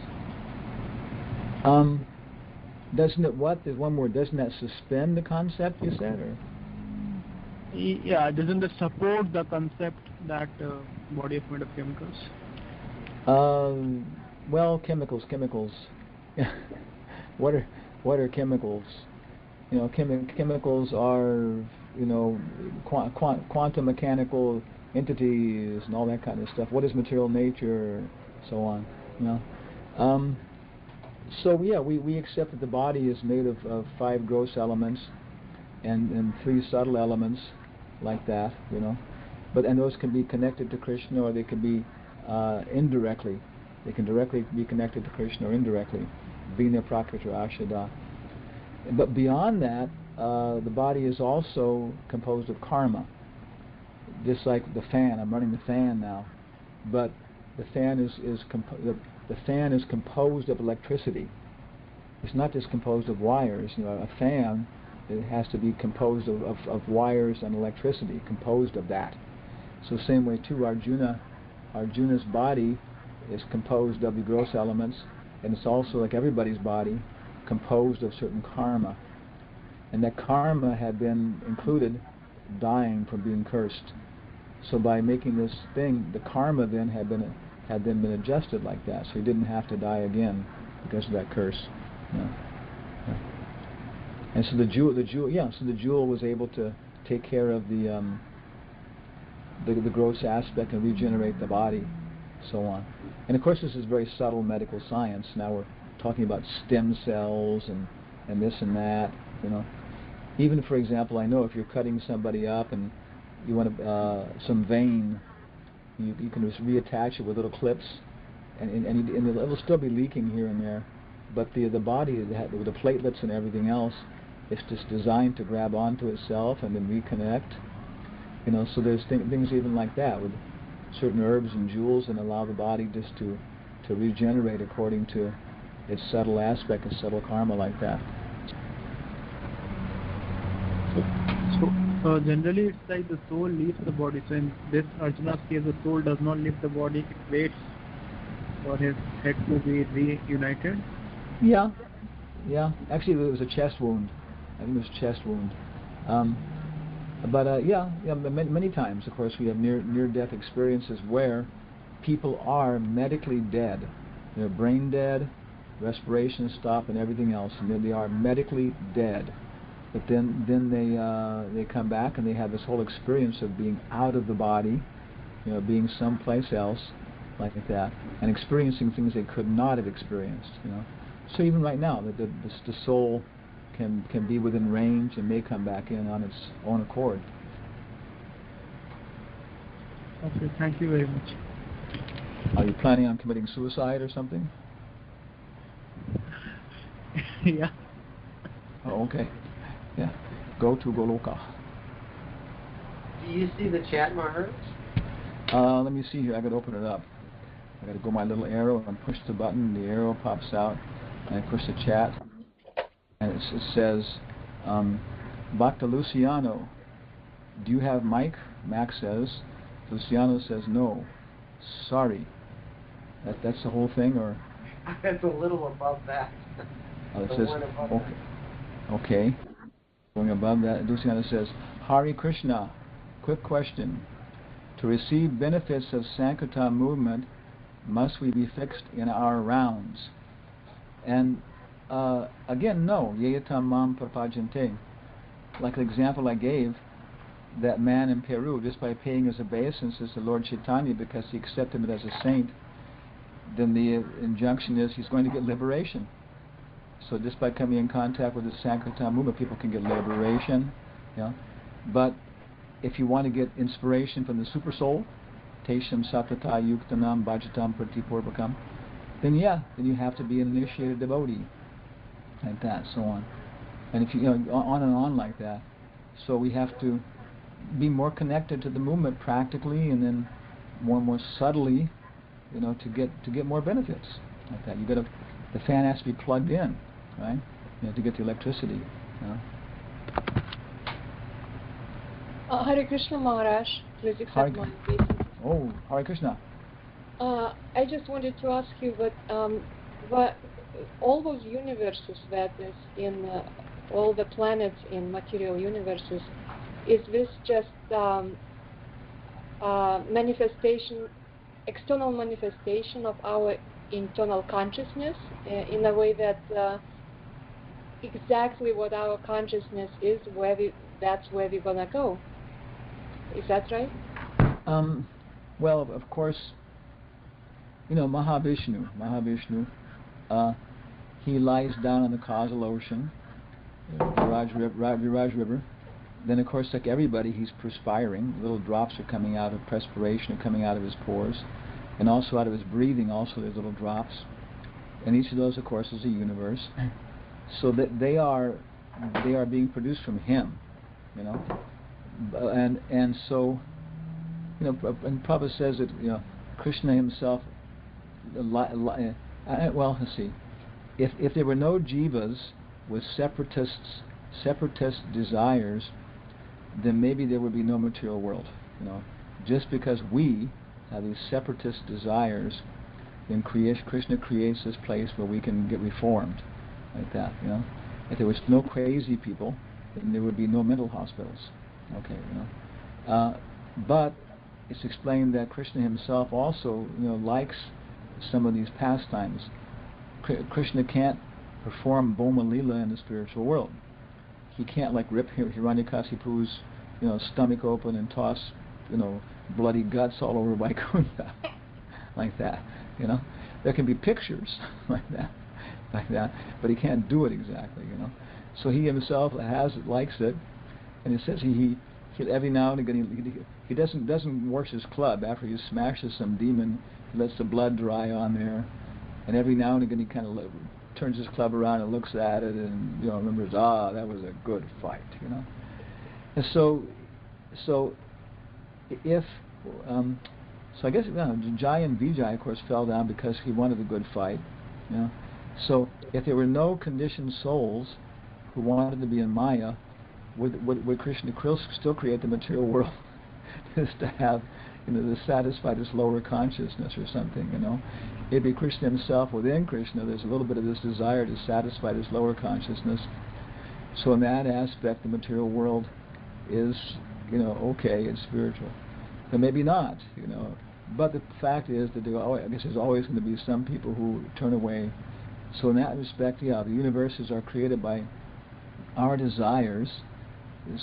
Doesn't it what? There's one word. Doesn't that suspend the concept, you said? Or? Yeah, doesn't it support the concept that body is made of chemicals? Well, chemicals. What are chemicals? You know, chemicals are, you know, quantum mechanical entities and all that kind of stuff. What is material nature? So on. You know. So yeah, we accept that the body is made of 5 gross elements and 3 subtle elements, like that, you know. And those can be connected to Krishna, or they can be indirectly. They can directly be connected to Krishna or indirectly. Vina prakrita ashada. But beyond that, the body is also composed of karma. Just like the fan, I'm running the fan now, but the fan is composed of electricity. It's not just composed of wires. You know, a fan, it has to be composed of wires and electricity, composed of that. So same way too, Arjuna's body is composed of the gross elements, and it's also, like everybody's body, composed of certain karma. And that karma had been included dying from being cursed. So by making this thing, the karma then had been adjusted like that, so he didn't have to die again because of that curse. Yeah. Yeah. And so the jewel was able to take care of the gross aspect and regenerate the body, so on. And of course, this is very subtle medical science. Now we're talking about stem cells and this and that. You know, even for example, I know if you're cutting somebody up and you want some vein, you can just reattach it with little clips, and it'll still be leaking here and there, but the body with the platelets and everything else, it's just designed to grab onto itself and then reconnect. You know, so there's things even like that with certain herbs and jewels, and allow the body just to regenerate according to its subtle aspect and subtle karma, like that. So generally it's like the soul leaves the body. So in this Arjuna's case, the soul does not leave the body. It waits for his head to be reunited. Yeah. Actually, it was a chest wound. I think it was a chest wound. Many times, of course, we have near-death experiences where people are medically dead. They're brain dead, respiration stop, and everything else, and they are medically dead. But then they come back and they have this whole experience of being out of the body, you know, being someplace else, like that, and experiencing things they could not have experienced. You know, so even right now, the soul can be within range and may come back in on its own accord. Okay, thank you very much. you planning on committing suicide or something? Yeah. Oh, okay. Yeah. Go to Goloka. Do you see the chat, Mahārāja? Let me see here. I got to open it up. I got to go my little arrow and push the button. The arrow pops out, and I push the chat, and it says, Bhakta Luciano, do you have mic? Max says. Luciano says no. Sorry. That's the whole thing, or? It's a little above that. Oh, it says okay. Okay. Going above that, Luciano says, Hare Krishna. Quick question. To receive benefits of Sankirtan movement, must we be fixed in our rounds? And again, no. Yeyatam mam prapajante. Like the example I gave, that man in Peru, just by paying his obeisances to Lord Chaitanya because he accepted him as a saint, then the injunction is he's going to get liberation. So just by coming in contact with the Sankirtan movement, people can get liberation. Yeah. But if you want to get inspiration from the super soul, Tesham Satata Yuktanam Bhajatam Pratipurvakam, then you have to be an initiated devotee. Like that, so on. And if you on and on like that. So we have to be more connected to the movement practically, and then more and more subtly, to get more benefits like that. The fan has to be plugged in, right? To get the electricity. Hare Krishna, Mahārāja. Please accept my obeisance. Oh, Hare Krishna. I just wanted to ask you, but all those universes that is in all the planets in material universes, is this just manifestation, external manifestation of our internal consciousness in a way that exactly what our consciousness is, that's where we're gonna go? Is that right? Well, of course, Mahavishnu, he lies down on the causal ocean, Viraj River. Then, of course, like everybody, he's perspiring. Little drops are coming out of perspiration, are coming out of his pores, and also out of his breathing. Also, there's little drops, and each of those, of course, is a universe. So that they are being produced from him, and so, and Prabhupada says that Krishna himself. Well, let's see. If there were no jivas with separatist desires, then maybe there would be no material world. Just because we have these separatist desires, then Krishna creates this place where we can get reformed, like that. If there was no crazy people, then there would be no mental hospitals. Okay, but it's explained that Krishna himself also, likes some of these pastimes. Krishna can't perform Bhoma Lila in the spiritual world. He can't rip Hiranyakasipu's stomach open and toss bloody guts all over Vaikuntha like that. There can be pictures like that, but he can't do it exactly. So he himself likes it, and it says he every now and again he doesn't wash his club after he smashes some demon. He lets the blood dry on there, and every now and again he kind of turns his club around and looks at it, and remembers, that was a good fight, And so if so I guess Jai and Vijay, of course, fell down because he wanted a good fight. So if there were no conditioned souls who wanted to be in Maya, would Krishna still create the material world just to have, to satisfy this lower consciousness or something? It'd be Krishna himself within Krishna. There's a little bit of this desire to satisfy this lower consciousness. So in that aspect, the material world is, okay, it's spiritual, but maybe not, But the fact is that I guess there's always going to be some people who turn away. So in that respect, the universes are created by our desires.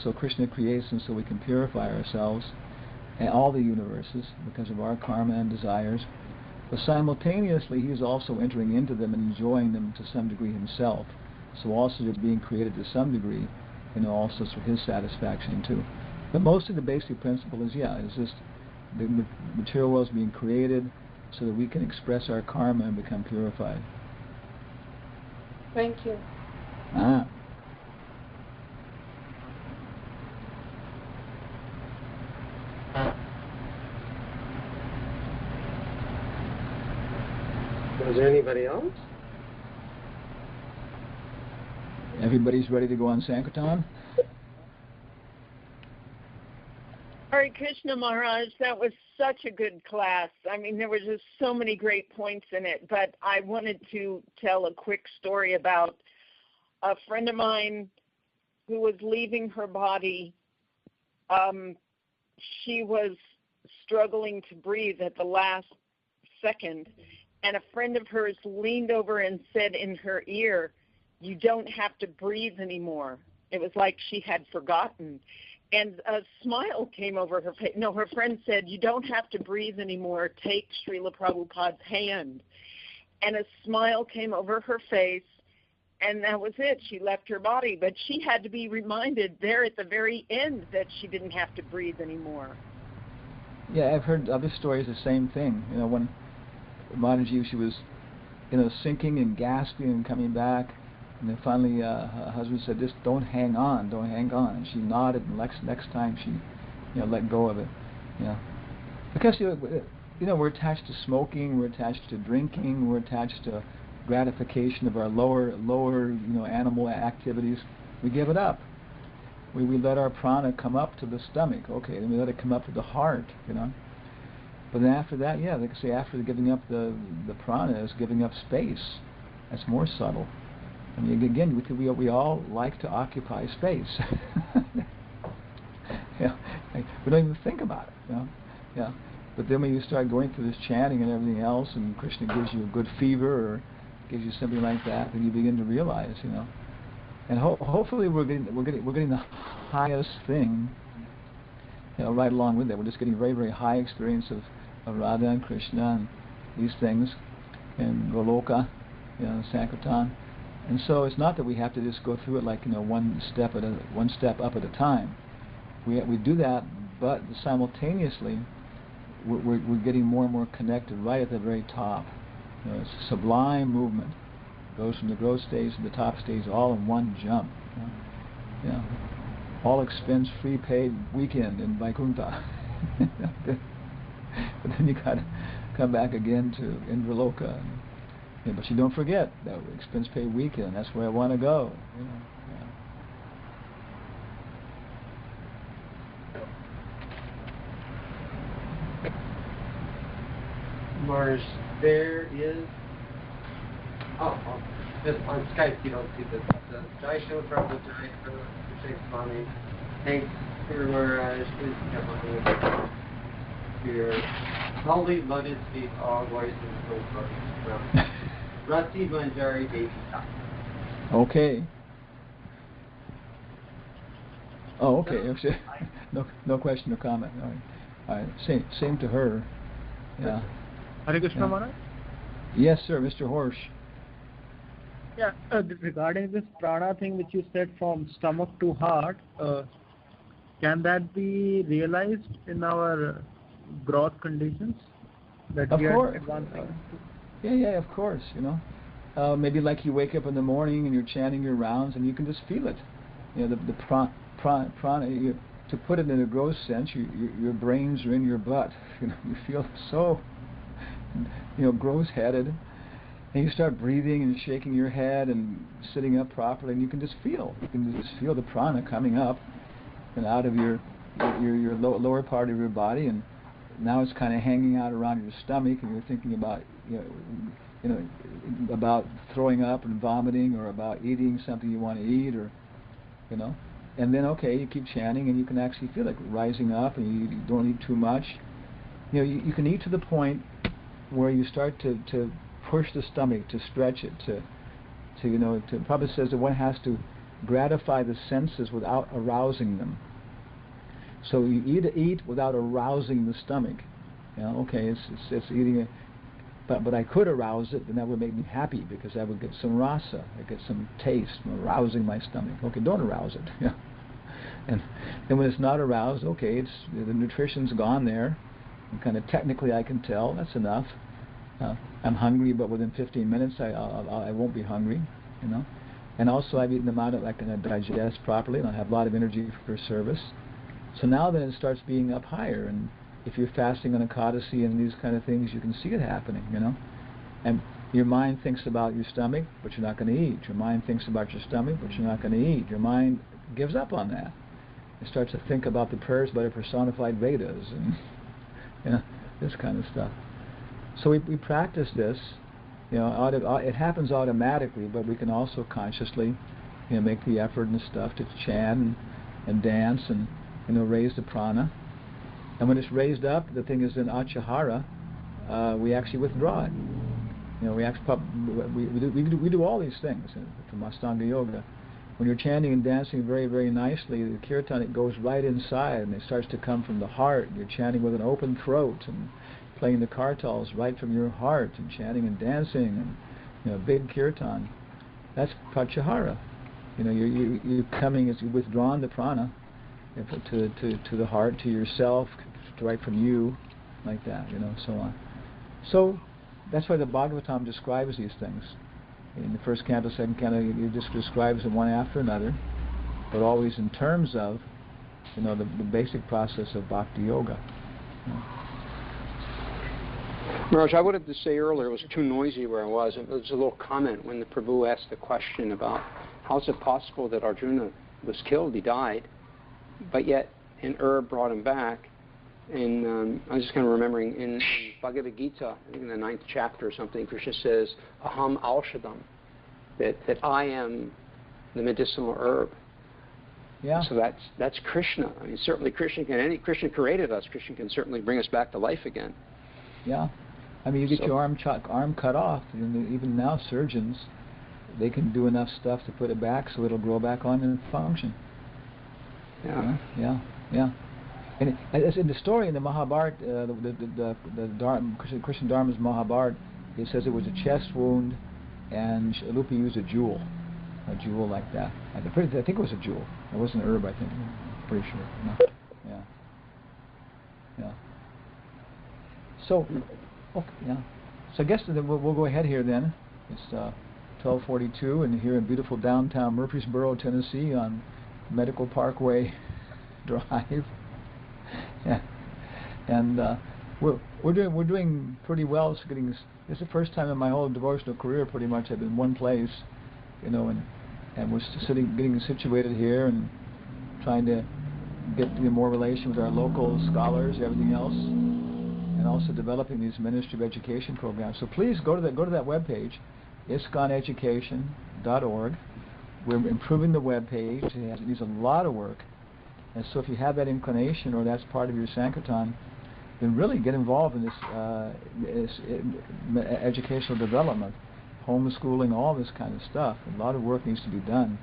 So Krishna creates them so we can purify ourselves, and all the universes, because of our karma and desires. But simultaneously, he's also entering into them and enjoying them to some degree himself. So also they're being created to some degree, also for his satisfaction too. But mostly the basic principle is, it's just the material world is being created so that we can express our karma and become purified. Thank you. Ah. Was there anybody else? Everybody's ready to go on Sankirtan? Hare Krishna, Maharaj, that was such a good class. I mean, there were just so many great points in it, but I wanted to tell a quick story about a friend of mine who was leaving her body. She was struggling to breathe at the last second, and a friend of hers leaned over and said in her ear, "You don't have to breathe anymore." It was like she had forgotten. And a smile came over her face. No, her friend said, "You don't have to breathe anymore. Take Srila Prabhupada's hand." And a smile came over her face, and that was it. She left her body. But she had to be reminded there at the very end that she didn't have to breathe anymore. Yeah, I've heard other stories, the same thing. You know, when Maharaji, she was, sinking and gasping and coming back. And then finally, her husband said, "Just don't hang on, don't hang on." And she nodded, and next time she, let go of it. Because we're attached to smoking, we're attached to drinking, we're attached to gratification of our lower, animal activities. We give it up. We let our prana come up to the stomach. Okay, then we let it come up to the heart. But then after that, like I say, after giving up the prana is giving up space. That's more subtle. I mean, again, we all like to occupy space. We don't even think about it. But then when you start going through this chanting and everything else, and Krishna gives you a good fever or gives you something like that, then you begin to realize, And hopefully we're getting the highest thing, right along with that. We're just getting very, very high experience of Radha and Krishna and these things, and Goloka, Sankirtan. And so it's not that we have to just go through it like one step up at a time. We do that, but simultaneously we're getting more and more connected right at the very top. It's a sublime movement. It goes from the growth stage to the top stage all in one jump. All expense free paid weekend in Vaikuntha. But then you got to come back again to Indraloka. But you don't forget that expense paid weekend. That's where I want to go. Mars, there is. This on Skype you don't see this. Jai Shri Swami. Thanks for your lovely lotus feet, all voices so from Rati Manjari Devi. Okay. Oh, okay. No question or comment. All right. Same to her. Yeah. Hare Krishna, Maharaj? Yes, sir, Mr. Horsch. Yeah, regarding this prana thing which you said from stomach to heart, can that be realized in our growth conditions? That of we course. Are advancing? Yeah, of course, maybe like you wake up in the morning and you're chanting your rounds and you can just feel it. The prana, to put it in a gross sense, your brains are in your butt. You feel so, gross-headed. And you start breathing and shaking your head and sitting up properly, and you can just feel the prana coming up and out of your lower part of your body, and now it's kind of hanging out around your stomach, and you're thinking about about throwing up and vomiting, or about eating something you want to eat, or and then you keep chanting, and you can actually feel it rising up, and you don't eat too much. You can eat to the point where you start to push the stomach, to stretch it, to Prabhupada says that one has to gratify the senses without arousing them. So you eat without arousing the stomach. It's eating, but I could arouse it, and that would make me happy because I would get some rasa, I get some taste from arousing my stomach. Okay, don't arouse it. And when it's not aroused, it's the nutrition's gone there, and kind of technically I can tell that's enough. I'm hungry, but within 15 minutes I won't be hungry, you know. And also I've eaten them out, I can digest properly, and I have a lot of energy for service. So now then it starts being up higher, and if you're fasting on Ekadasi and these kind of things, you can see it happening, you know. And your mind thinks about your stomach, but you're not going to eat. Your mind thinks about your stomach, but you're not going to eat. Your mind gives up on that. It starts to think about the prayers by the personified Vedas and, you know, this kind of stuff. So we practice this, you know, it happens automatically, but we can also consciously, you know, make the effort and stuff to chant and dance and, you know, raise the prana. And when it's raised up, the thing is in achahara, we actually withdraw it. You know, we do all these things from Ashtanga Yoga. When you're chanting and dancing very, very nicely, the kirtan, it goes right inside, and it starts to come from the heart. You're chanting with an open throat and playing the kartals right from your heart, and chanting and dancing, and, you know, big kirtan. That's pratyahara. You know, you're coming as you've withdrawn the prana to the heart, to yourself, right from you, like that, you know, so on. So that's why the Bhagavatam describes these things. In the first canto, second canto, it just describes them one after another, but always in terms of, you know, the basic process of bhakti yoga. You know. Maharaj, I wanted to say earlier, it was too noisy where I was, and there was a little comment when the Prabhu asked the question about how is it possible that Arjuna was killed, he died, but yet an herb brought him back. And I was just kind of remembering in Bhagavad Gita, I think in the 9th chapter or something, Krishna says, Aham Aushadam, that I am the medicinal herb. Yeah. So that's Krishna. I mean, certainly Krishna created us. Krishna can certainly bring us back to life again. Yeah. I mean, you get your arm cut off, and even now surgeons, they can do enough stuff to put it back so it'll grow back on and function. Yeah. Yeah. And as in the story in the Mahabharata, the Krishna Dharma's Mahabharata, it says it was a chest wound, and Lupi used a jewel like that. I think it was a jewel. It wasn't an herb, I think. I'm pretty sure. No. Yeah. So, okay, yeah. So I guess we'll go ahead here then. It's 12:42, and here in beautiful downtown Murfreesboro, Tennessee, on Medical Parkway Drive. Yeah, and we're doing pretty well. It's the first time in my whole devotional career, pretty much, I've been in one place, you know, and we're getting situated here and trying to get more relation with our local scholars, everything else, and also developing these Ministry of Education programs. So please go to that webpage, ISKCONeducation.org. We're improving the webpage. It needs a lot of work. And so if you have that inclination, or that's part of your Sankirtan, then really get involved in this educational development, homeschooling, all this kind of stuff. A lot of work needs to be done.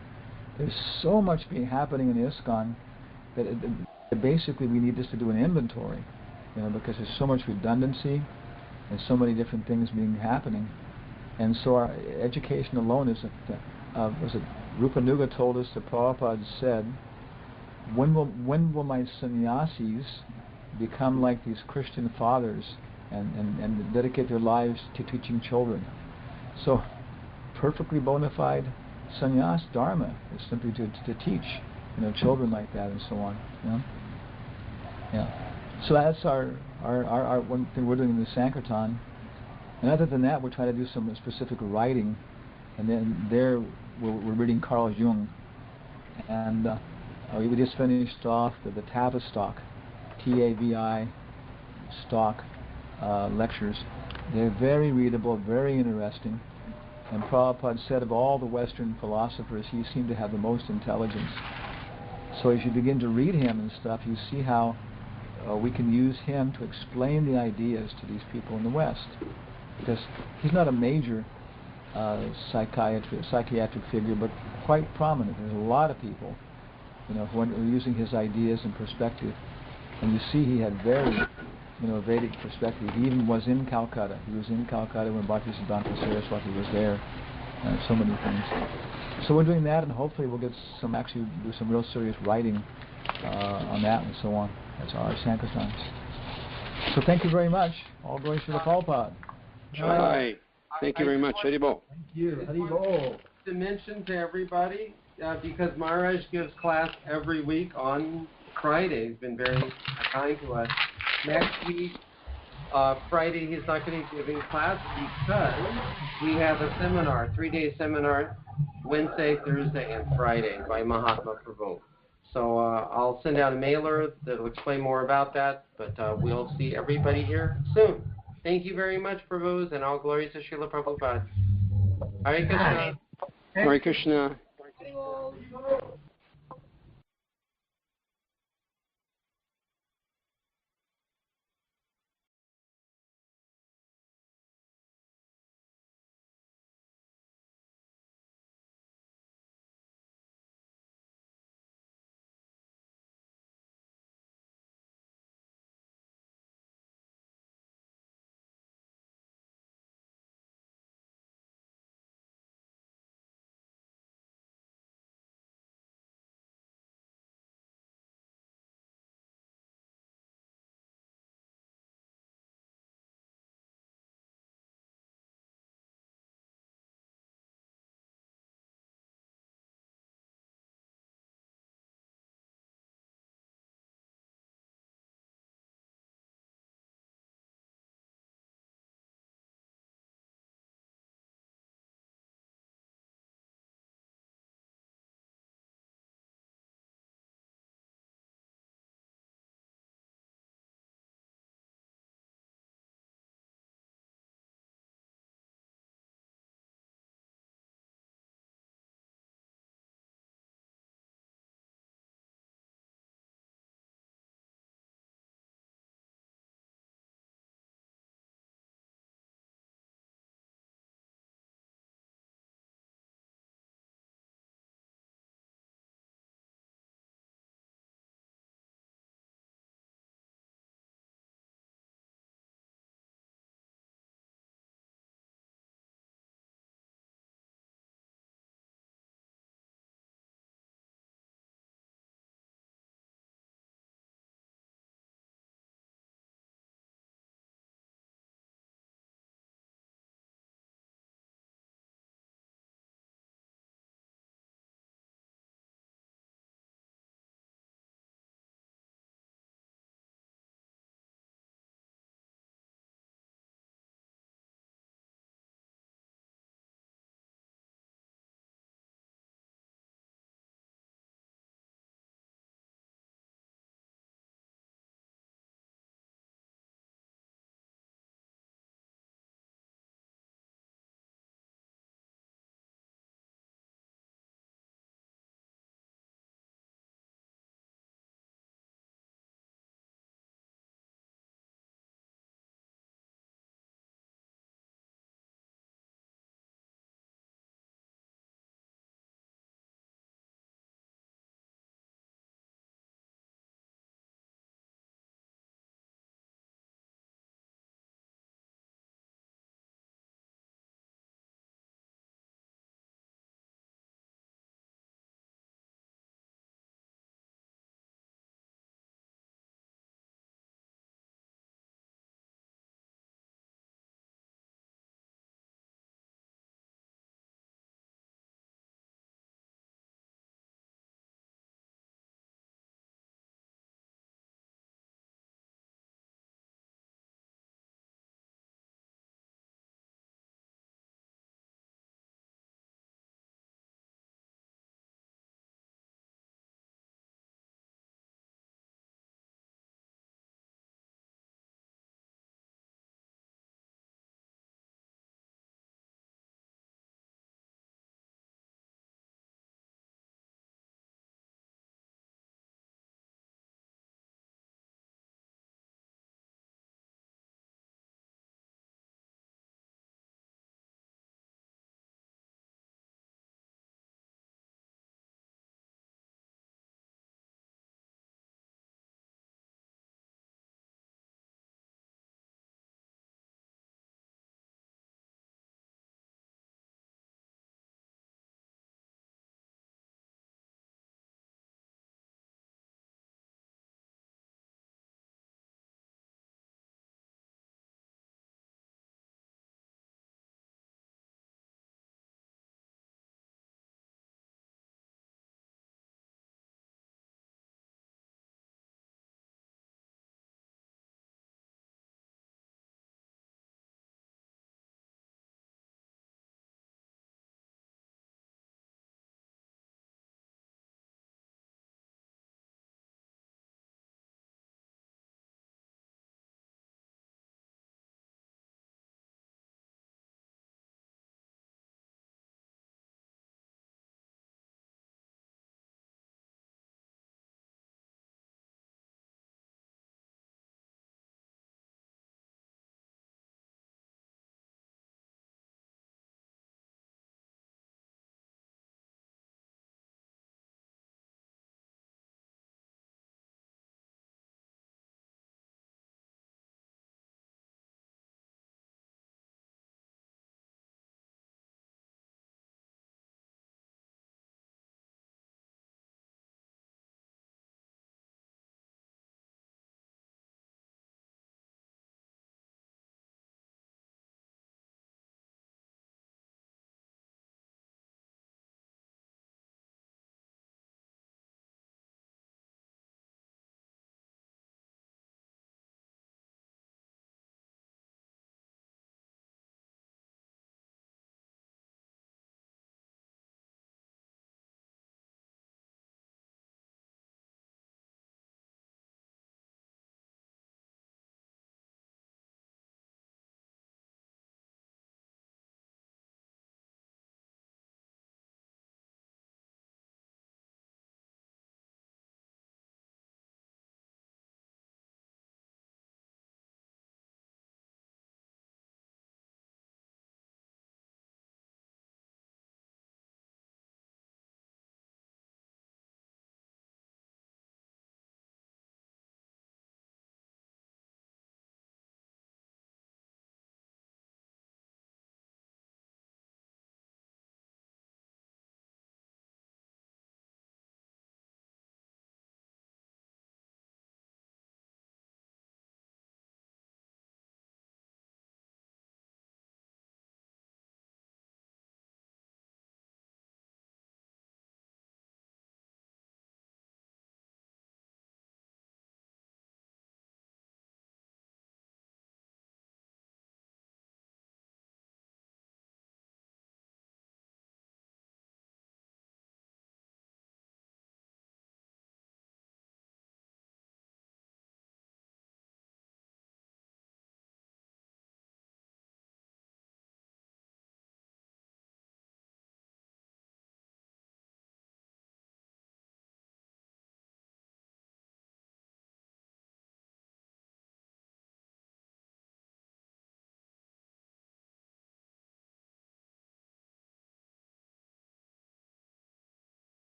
There's so much happening in ISKCON that basically we need just to do an inventory, you know, because there's so much redundancy and so many different things happening. And so our education alone is Rupanuga told us that Prabhupada said, when will my sannyasis become like these Christian fathers and dedicate their lives to teaching children? So perfectly bona fide sannyas dharma is simply to teach, you know, children like that and so on. You know? Yeah. So that's our one thing we're doing in the Sankirtan. And other than that, we're trying to do some specific writing, and then there we're reading Carl Jung, and we just finished off the Tavistock, Tavi stock lectures. They're very readable, very interesting. And Prabhupada said of all the Western philosophers, he seemed to have the most intelligence. So as you begin to read him and stuff, you see how we can use him to explain the ideas to these people in the West. Because he's not a major psychiatric figure, but quite prominent. There's a lot of people, you know, who are using his ideas and perspective. And you see he had very, you know, Vedic perspective. He even was in Calcutta. He was in Calcutta when Bhaktisiddhanta Saraswati was there. So many things. So we're doing that, and hopefully we'll get actually do some real serious writing on that and so on. That's our Sankirtans. So thank you very much. All glories to the Prabhupada. Jai. Thank you very much. Haribol. Thank you. Haribol. To mention to everybody, because Mahārāja gives class every week on Friday. He's been very kind to us. Next week, Friday, he's not going to be giving class because we have a seminar, 3-day seminar, Wednesday, Thursday, and Friday by Mahatma Prabhu. So I'll send out a mailer that will explain more about that, but we'll see everybody here soon. Thank you very much, Prabhus, and all glories to Srila Prabhupada. Hare Krishna. Hare Krishna.